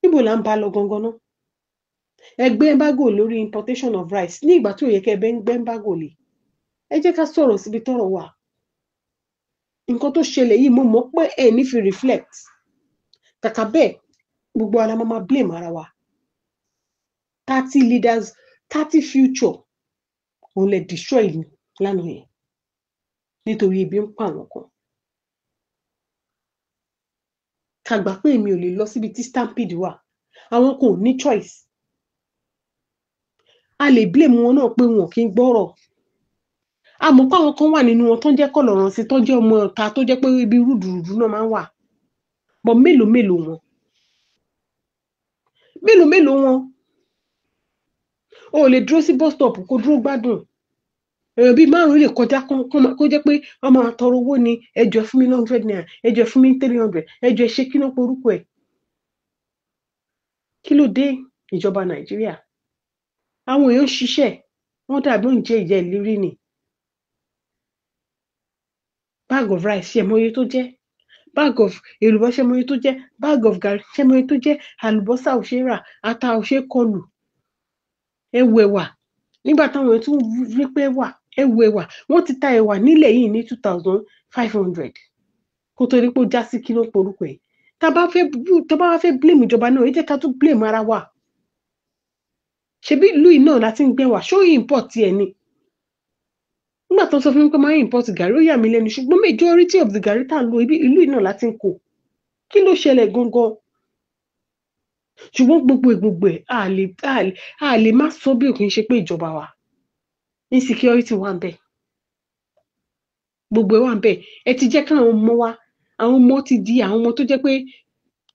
níbo là ń bá lọ gangan náà ẹgbẹ́ embargo lórí importation of rice ní ìgbà tó yẹ kẹ́ ẹgbẹ́ embargo lè ẹ jẹ́ ká sọ̀rọ̀ síbi tọ́rọ̀ wà nǹkan tó ṣẹlẹ̀ yìí mo mọ̀ pé ẹ ní fi reflect kàkà bẹ́ẹ̀ gbogbo ara máa blame ara wa 30 leaders 30 future òun lè destroy mi lánàá yẹn nítorí ebi ń pa àwọn kan ká gbà pé èmi ò lè lọ síbi tí stampede wà àwọn kan ò ní choice a lè blame wọn náà pé wọn kì í gbọ́rọ̀ àmọ́ pé àwọn kan wà nínú wọn tó ń jẹ́ kọ̀lọ̀ràn sí tó ń jẹ́ ọmọ ọ̀ta tó jẹ́ pé ibi rúdurùdu náà máa ń wà bọ̀ mélòó wọn o ò lè dúró sí bus stop kó dúró gbádùn èèyàn bíi 5 lè kọjá kó jẹ́ pé ọmọ àtọrọ owó ni ẹjọ́ fún mi 100 naira ẹjọ́ fún mi 300 ẹjọ́ ṣe kí náà porúkọ ẹ̀ kí ló dé ìjọba Nàìjíríà àwọn èèyàn ṣiṣẹ́ wọ́n dàbí oúnjẹ ìjẹ́ ìlérí ni bag of rice ṣe mọye tó jẹ́ bag of èlùbọ́ ṣe mọye tó jẹ́ bag of garri ṣe mọye tó jẹ́ àlùbọ́sà ò ṣe rà ata ò ṣe kọlù ẹ̀wù ẹ̀wà nígbà táwọn èèyàn tún rí pé ẹ̀wù ẹ̀wà wọ́n ti ta ẹ̀wà nílẹ̀ yìí ní 2,500 kó tó rí pé ó já sí kí ló porúkọ ẹ̀ tá bá wá fẹ́ blame ìjọba náà ẹ jẹ́ ká tún blame ara wa ṣebí ìlú yìí náà láti ń gbé wá ṣó import ẹ̀ ni nígbà tó ń sọ fún mi pé máa import gàrí ó yà mí lẹ́nu ṣùgbọ́n majority of the gàrí tá à ń lo ìlú yìí náà láti ń kó kí ló ṣẹlẹ̀ gangan ṣùgbọ́n gbogbo ẹ̀ a lè má sọ bí òkè ń ṣe pé ìjọba wa insecurity wà ń bẹ̀ gbogbo ẹ̀ wà ń bẹ̀ ẹ ti jẹ́ káwọn ọmọ wa àwọn ọmọ ti di àwọn ọmọ tó jẹ́ pé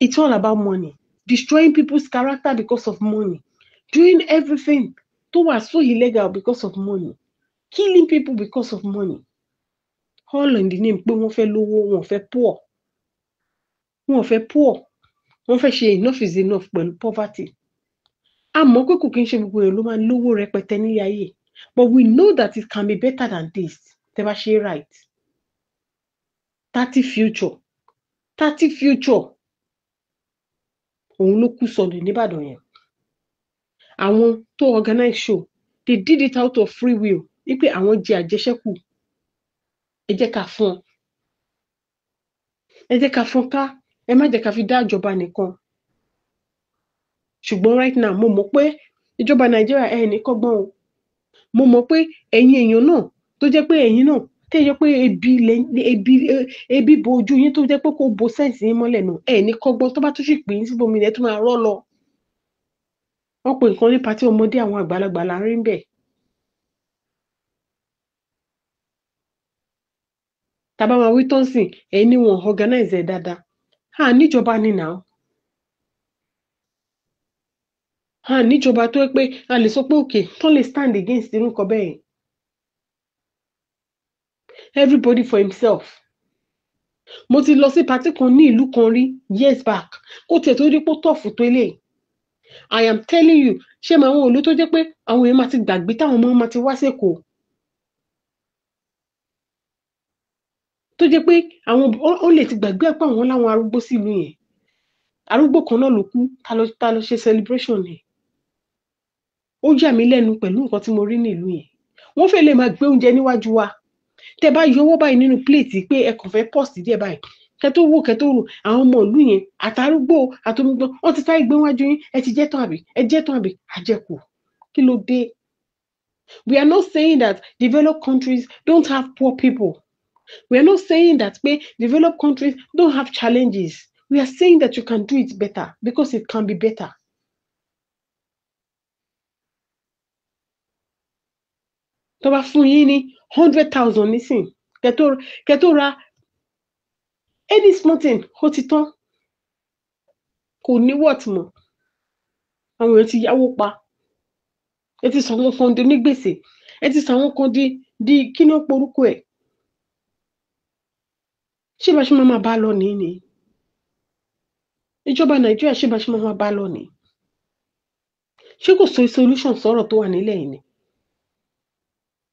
it's all about money destroying people's character because of money doing everything tó wà so illegal because of money killing people because of money all in the name pé wọ́n fẹ́ lówó wọ́n fẹ́ poor wọ́n fẹ́ ṣe enough is enough pẹ̀lú poverty àmọ́ pé kò kí n ṣe gbogbo èèyàn ló máa lówó rẹpẹtẹ nílé ayé but we know that it can be better than this tẹ́ bá ṣe right 30 future òun ló kú sọnù nìbàdàn yẹn àwọn tó organize show they did it out of free will wípé àwọn jẹ àjẹṣẹ́kù ẹ jẹ́ ká fọ́n ká ẹ má jẹ́ ká fi dá ìjọba nìkan ṣùgbọ́n right now mo mọ̀ pé ìjọba nàìjíríà ẹ̀ ní kọ́gbọ́n o mo mọ̀ pé ẹ̀yin èèyàn náà tó jẹ́ pé ẹ̀yin náà tẹ́ jẹ́ pé ebi bo ojú yín tó jẹ́ pé kò bo sẹ́ǹsì yín mọ́lẹ̀ náà ẹ̀ ní kọ́gbọ́n tó bá tún sì pè é síbòmí ẹ̀ tó máa rọ́ lọ wọ́n pe nǹkan ní pàtí ọmọdé àwọn àgbàlagbà láàrin bẹ̀ tàbá máa wí tán sìn ẹ̀yin ni wọ́n organize ẹ̀ dáadáa níjọba ni now níjọba tó yẹ pé a lè sọ pé òkè tán lè stand against irú nǹkan bẹ́ẹ̀ everybody for himself mo ti lọ sí party kan ní ìlú kan rí years back kó tiẹ̀ tó rí pé tọ̀fù tó lè I am telling you ṣé máa wọn òlu tó jẹ́ pé àwọn èèyàn máa ti gbàgbé táwọn ọmọ máa ti wá sẹ́kọ̀ọ́ tó jẹ́ pé àwọn ó lè ti gbàgbé pé àwọn láwọn arúgbó sílùú yẹn arúgbó kan náà ló kú ta ló ṣe celebration yẹn ó yà mí lẹ́nu pẹ̀lú nǹkan tí mo rí ní ìlú yẹn wọ́n fẹ́ lè máa gbé oúnjẹ níwájú wa tẹ́ bá yọwọ́ báyìí nínú pléètì pé ẹ kàn fẹ́ pọ́ọ̀sì díẹ̀ báyìí kẹtó wò àwọn ọmọ ìlú yẹn àtàrúgbó àtọmọgbọn wọ́n ti sáré gbé wájú yín ẹ ti jẹ tán àbí àjẹkù kí ló dé we are not saying that developed countries don't have poor people we are not saying that pé developed countries don't have challenges we are saying that you can do it better because it can be better. tó bá fún yín ní 100,000 nísìn kẹtó ra any small thing ó ti tán kò ní wọ́ọ̀tì mọ́ àwọn èèyàn ti yáwó pa ẹ ti sọ wọn kan di onígbèsè ẹ ti sọ wọn kan di kí ni ó porúkọ ẹ̀ ṣé bá ṣe máa bá lọ nìyí ni ìjọba nàìjíríà ṣé bá ṣe máa bá lọ nìyí ṣé kò sọ solution sọ̀rọ̀ tó wà nílẹ̀ yìí ni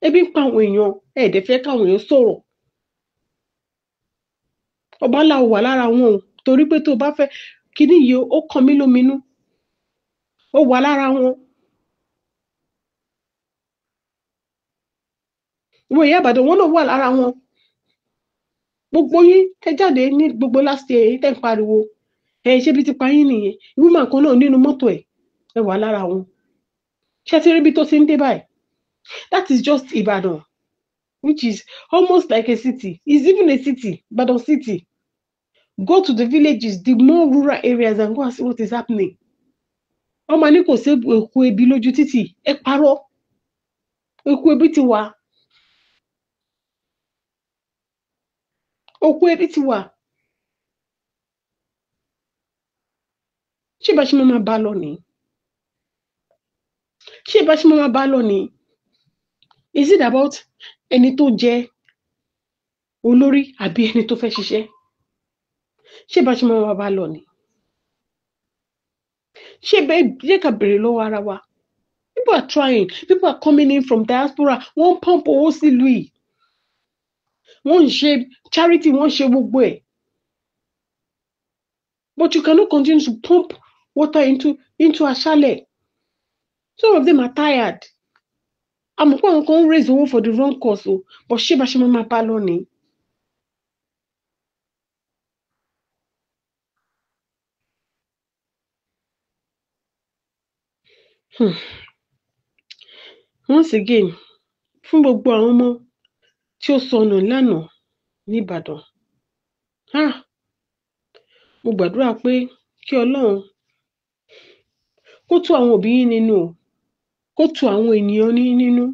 ebi ń pa àwọn èèyàn ẹ̀ẹ́dẹ̀ fẹ́ káwọn èèyàn sọ̀rọ̀ ọba ńlá wà lára wọn o torí pé tó bá fẹ́ kíní yìí ó kàn mí lóminú ó wà lára wọn ìwọ ìyá àbàdàn wọn náà wà lára wọn gbogbo yín tẹ́ jáde ní gbogbo last year èyí tẹ́ ń pariwo ṣé bí ti pa yín nìyẹn woman kan náà nínú mọ́tò ẹ wà lára wọn ṣé ti rí bí tó ti ń dé báyìí that is just Ibadan which is almost like a city it's even a city Ibadan city go to the villages the more rural areas and go and see what is happening ọmọ ní kò sí èkó ebi lójú títì ẹ parọ́ èkó ebi ti wà òkú ebi ti wà ṣé bá ṣe máa bá lọ ni is it about ẹni tó jẹ olórí àbí ẹni tó fẹ́ ṣiṣẹ́ ṣé bá ṣe máa bá lọ ni ṣé bẹ́ẹ̀ ká bèrè lọ́wọ́ ara wa people are trying people are coming in from diaspora wọ́n pump owó sílùú yìí wọ́n ń ṣe charity wọ́n ṣe gbogbo ẹ̀ but you cannot continue to pump water into aṣálẹ̀ some of them are tired àmọ́ pé àwọn kan ń raise owó for the wrong cause o but ṣé bá ṣe máa bá lọ ni. once again fún gbogbo àwọn ọmọ tí ó sọnù lánàá ní Ìbàdàn, mo gbàdúrà pé kí Ọlọ́run kó tú àwọn òbí yín nínú o, kó tú àwọn ènìyàn yín nínú.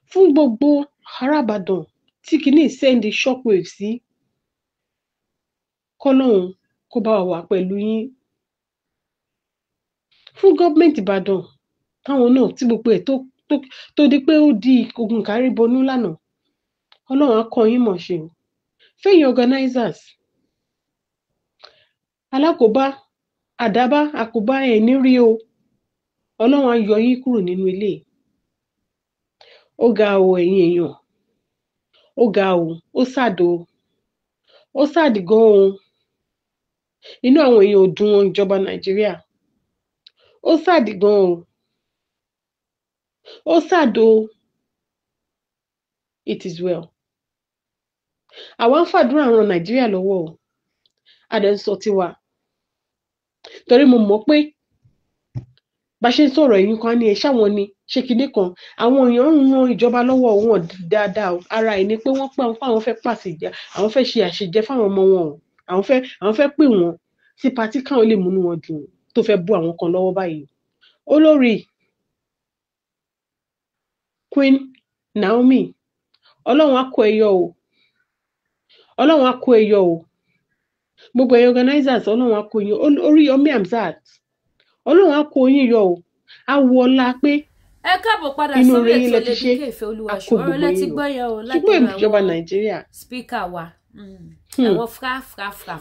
Fún gbogbo ará Ìbàdàn tí kìíní send shockwave sí, k'Ọlọ́run kó bá wa wà pẹ̀lú yín. Fún gọ́ọ̀mẹ̀ntì Ìbàdàn táwọn náà tí gbogbo ẹ̀ tó di pé ó di ogun káríbọnú lánàá, Ọlọ́run á kọ́ yín mọ̀ ṣe o. Fẹ́yìn organizers, alákòóbá, àdábá, àkóbá ẹ̀ ní rí o. Ọlọ́run á yọ yín kúrò nínú ilé. Ó ga o ẹ̀yin èèyàn, ó ga o, ó sàdò, ó sàdì gan o. Inú àwọn èèyàn ò dùn wọn ìjọba Nàìjíríà. Ó sàdì gan o. Ó sàdò. It is well. Àwa ń fàdúrà ran Nàìjíríà lọ́wọ́ o. A dẹ̀ ń sọ tiwa. Torí mo mọ̀ pé bá ṣe ń sọ̀rọ̀ ẹ̀yin kan ní ẹ ṣáwọn ni ṣe kinní kan, àwọn èèyàn ń ran ìjọba lọ́wọ́ wọn dáadáa o. Ara ẹ̀ ni pé wọ́n pé àwọn fẹ́ pàṣẹ ìjà, àwọn fẹ́ ṣe àṣejẹ fáwọn ọmọ wọn o. Àwọn fẹ́ pè wọ́n sí patí káwọn lè múnú wọn dùn tó fẹ́ bú àwọn kan lọ́wọ́ báyìí. Olórí Queen Naomi, Ọlọ́run á kó ẹ yọ o. Ọlọ́run á kó ẹ yọ o. Gbogbo ẹ̀yin organizers, Ọlọ́run á kó yín. Oríyọmí Hamzat, Ọlọ́run á kó yín yọ o. Á wọ ọlá pé ẹ káàbọ̀ padà inú sórí rẹ̀ yín ètò lẹ ti ṣe, Lédìkẹ́ Ìfẹ́ Olúwa á kó ṣùgbọ́n gbogbo lẹ́tí yín gbọ́ yọ. yẹn o Ṣùgbọ́n látọ̀dọ̀ ìjọba àwọn Nàìjíríà, spíkà wa. Àwọn fra.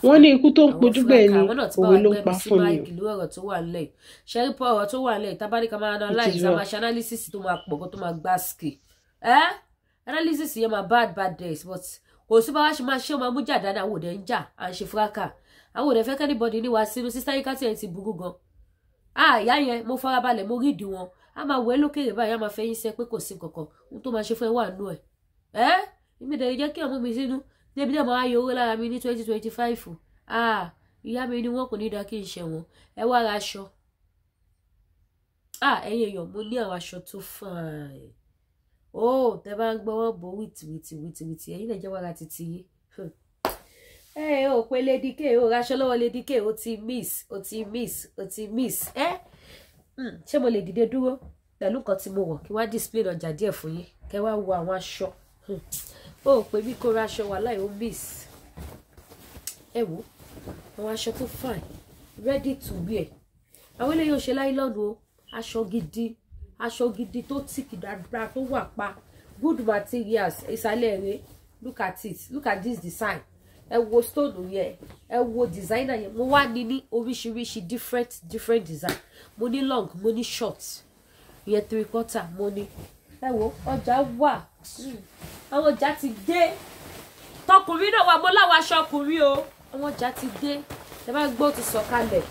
wọ́n ní ikú tó ń Àwọn pojú bẹ́ẹ̀ ni àwọn náà ti bá òwe wa ló ń gbẹ́mi pa sí fún ni o. máìkì lórí ọ̀rọ̀ tó wà nílẹ̀. Ṣẹ́rí pọ̀ ọ̀rọ̀ tó wà nílẹ̀ tábàdìkà máa analyze well. àwọn aṣọ analysis tó máa pọ̀ kó tó máa gbá ski. Analysis yẹn máa bad days but kò sí bá wá ṣe máa ṣe ọmọ amújà dáadáa àwọn òde ń jà à ń ṣe fúráká. Àwọn òde fẹ́ kẹ́nìbọ̀dì ní wa sínú sísá yín káàtì ẹ̀ ti burú gan. Ìyá yẹn mo farabalẹ̀ mo rídìí wọn. A máa wẹ̀ lókèrè báyìí a máa fẹ́ yín sẹ́ pé kò sí kankan ohun tó máa ṣe fún ẹ wà nù ẹ̀. Èmi dẹ̀ jẹ́ kí ọmọ mi sínú débi dẹ̀ máa yọ owó lára mi ní 2025. Ìyá mi ni wọn kò ní dá kí n ṣe wọn. Ẹ wá ra aṣọ. Ẹ̀yin èèyàn mo ní àwọn aṣọ tó fine. Tẹ bá ń gbọ́ wọ́n bò wìtìwìtì ẹ̀yin lè jẹ́ wá ra títí yín. Pé Lédìkẹ́ raṣọ lọ́wọ́ Lédìkẹ́ ó ti miss. Ṣé mo lè dìde dúró pẹ̀lú nǹkan tí mo wọ̀ kí wá display ọjà díẹ̀ fún yín kẹ́ wá wo àwọn aṣọ. Pé bí kò ra aṣọ wà láì ó miss. Ẹ wo àwọn aṣọ tó fine ready to wear. Àwọn eléyìí ò ṣe láìlọ́nù o. Aṣọ gidi tó tìkì dáadáa tó wà pa good materials ìsàlẹ̀ rẹ̀. Look at it, look at this design. Ẹ wo stone yẹn, ẹ wo designer yẹn. Mo wá ní oríṣiríṣi different design. Mo ní long, mo ní short. Ìyẹn 3/4 mo ní. Ẹ wo ọjà wà. Àwọn ọjà ti dé. Tọkùnrin náà wà mo láwọn aṣọ ọkùnrin o. Àwọn ọjà ti dé. Ẹ bá gbọ́ ti sọ̀kalẹ̀.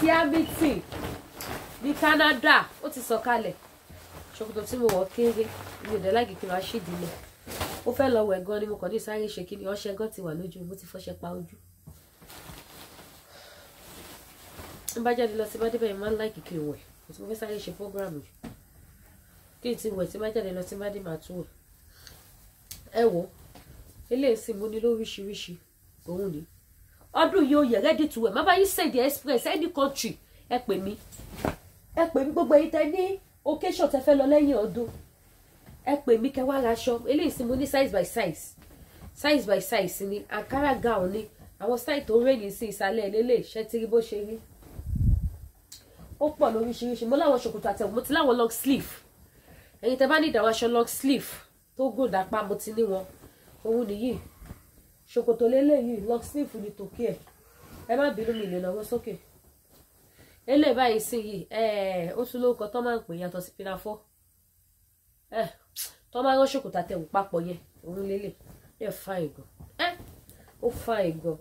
Sí Hamilton ní Canada ó ti sọ̀kalẹ̀. Ṣòkòtò tí mo wọ̀ kéré. Mi ò dẹ̀ láì kí n máa ṣèdílé. Ó fẹ́ lọ wẹ̀ gan ni mo kàn ní sáré ṣe kí ni ọṣẹ gan ti wà lójú mo ti fọṣẹ pa ojú. N bá jáde lọ sí bá débẹ̀ máa ń láìkì kí n wẹ̀ mo ti fẹ́ sáré ṣe program yìí kí n ti wẹ̀ tí bá jáde lọ sí bá dé máa tún wẹ̀. Ẹ wo eléyìí sì mo ní lóríṣiríṣi òun ni ọdún yìí ó yẹ ready to wear má bá yín send express any country ẹ pè mí gbogbo yìí tẹ ní occasion tẹ fẹ́ lọ lẹ́yìn ọdún. Ẹ pè mí kẹ́ wá raṣọ eléyìí sì mo ní size by size ni Ankara gown ni àwọn style tó rẹ̀ ní sí ìsàlẹ̀ lélẹ̀ ṣẹ́ tí rí bó ṣe rí ó pọ̀ lóríṣiríṣi mo láwọn ṣòkòtò àtẹ̀wò mo ti láwọn long sleeve ẹ̀yin tẹ́ bá ní ìdáwọ́ aṣọ long sleeve tó gùn dápá mo ti ní wọn òun nìyí ṣòkòtò lélẹ̀ yìí long sleeve ni tòkí ẹ má bínú mi lè náwó sókè eléyìí báyìí sí yìí ó tún lóko tó máa ń pè yàtọ̀ sí pinafọ́ tó máa rán ṣòkòtò àtẹ̀wò papọ̀ yẹn òun lélẹ̀ ẹ fa ìgàn ó fa ìgàn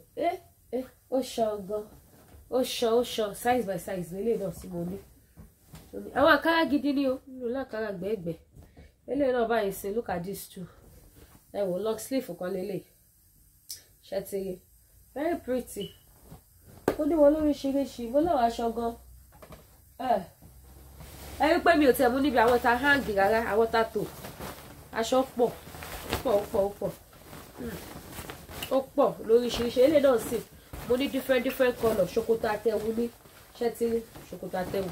ó ṣan gan ó ṣan size by size lélẹ̀ náà sí mo ní àwọn àkàrà gidi ni o nínú lákàrà gbẹ̀gbẹ̀ eléyìí náà báyìí sí look at this too ẹ wò long sleeve kan lélẹ̀ ṣẹtìrì very pretty ó ní wọn lóríṣiríṣi mo láwọn aṣọ gan ẹ rí pé mi ò tẹ̀ mú níbi àwọn ta hang rárá, àwọn ta tò aṣọ pọ̀ ó pọ̀ lóríṣiríṣi. Eléyìí náà sì mo ní different colour. Ṣòkòtò àtẹ̀wù ní ṣẹ́tí ṣòkòtò àtẹ̀wù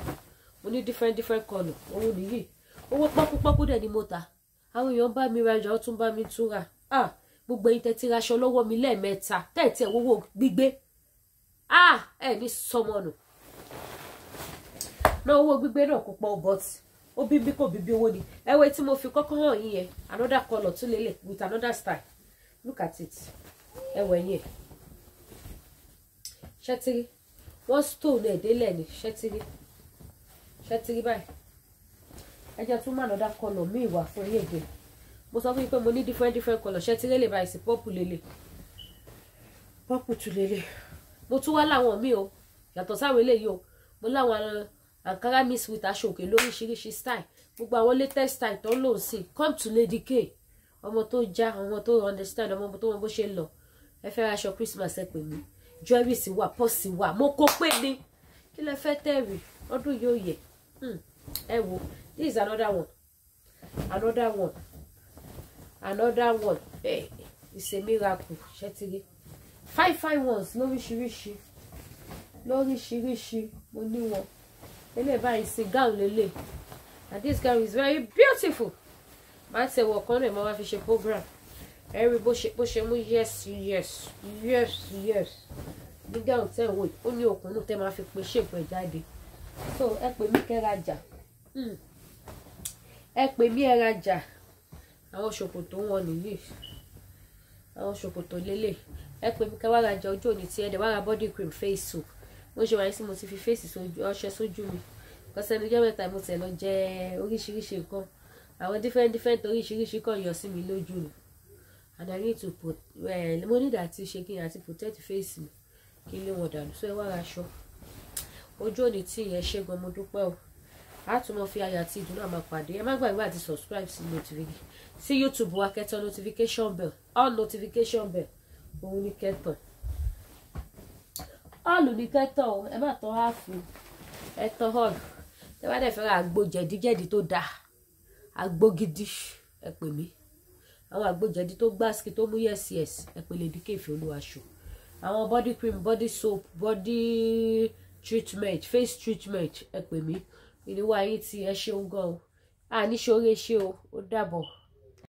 mo ní different colour. Òun nìyí owó pọ́kúpọ́kú dẹ̀ ni mo ta. Àwọn èèyàn bá mi rajà ó tún bá mi túra. Gbogbo ẹ̀yin tẹ́ ti raṣọ lọ́wọ́ mi lẹ́ẹ̀mẹ́ta tẹ́ẹ̀tì ẹ̀wọ́wọ́ gbígbé ẹ̀ ní sọmọnù náà. Owó gbígbé náà kò pọ̀ but ó bíbí kò bíbí owó ni. Ẹ̀wẹ̀ tí mo fi kọ́kọ́ hàn yín yẹn another colour tún lélẹ̀ with another style. Look at it. Ẹ̀wẹ̀ yẹn ṣẹ́tírí wọ́n stone ẹ̀ délẹ̀ ni ṣẹ́tírí báyìí. Ẹ jẹ́ tún mú another colour míì wá fún yín again. Mo sọ fún yín pé mo ní different colour. Ṣẹ́tírí lè báyìí sí purple lélẹ̀, purple tún lélẹ̀. Mo tún wá láwọn míì o yàtọ̀ sáwọn eléyìí o. Mo láwọn Ankara mix with aṣọ òkè lóríṣiríṣi style. Gbogbo àwọn latest style tó ń lò sí. Come to Lady K. Ọmọ tó já, ọmọ tó understand, ọmọ tó mọ bó ṣe ń lọ. Ẹ fẹ́ aṣọ Christmas ẹ pè mí. Jewelry sì wà, purse wà, mo kó pé ni. Kí lẹ fẹ́ tẹ̀rì? Ọdún yóò yẹ. Ẹ wo, this is another one. It's a miracle. Ṣẹ́tírí. 5 ones lóríṣiríṣi. Mo ní wọn. Ele báyìí sí gown lélẹ̀. And this gown is very beautiful. Máa tẹ wọ̀ kan náà, máa fi ṣe program. Ẹ rí bó ṣe mú yes. Ní gown tẹ́ ń wò ó ní òkúnnù tẹ́ máa fi pe shape ẹ̀ jáde. So ẹ pè mí kẹ́rajà. Ẹ pè mí ẹrajà. Àwọn ṣòkòtò wọn nìyí. Àwọn ṣòkòtò lélẹ̀. Ẹ pè mí kẹ́wàá rajà ojú òní tí ẹ dẹ̀ wá ra body cream face soap. Mo ṣe wáyé sí mo ti fi face ọṣẹ sójú mi. Kọ́sẹ́ ní ọjọ́ mẹ́ta mo tẹ̀ lọ jẹ oríṣiríṣi nǹkan. Àwọn different oríṣiríṣi kan yọ sí mi lójú ni. And I need to put mo need àti ṣe kí n àti protect face mi kí n lé wọn dànù. So ẹ wá ra aṣọ. Ojú òní tí ìyẹn ṣe gan mo dúpẹ́ o. A tún mọ fi ayọ̀ àti ìdùnnú àmà pàdé. Ẹ má gbàgbé àti subscribe sí YouTube wa kẹ́tọ̀ notification bell. All notification bell. Òun ni kẹ́tọ̀. All ní kẹ́tọ̀ o. Ẹ má tán háàfù. Ẹ tán all. Ẹ bá dẹ̀ fẹ́ ra àgbo jẹ̀díjẹ̀dí tó dáa. Àgbo gidi. Ẹ pè mí. Àwọn àgbo jẹ̀dí tó gbásíkì tó mú yes. Ẹ pè Lady K Ìfẹ́olúwaṣọ. Àwọn body cream, body soap, body treatment, face treatment. Ẹ pè mí. Ìníwá yín tí ẹ ṣeun gan o. Ní ṣoore ṣe o. Ó dàbọ̀.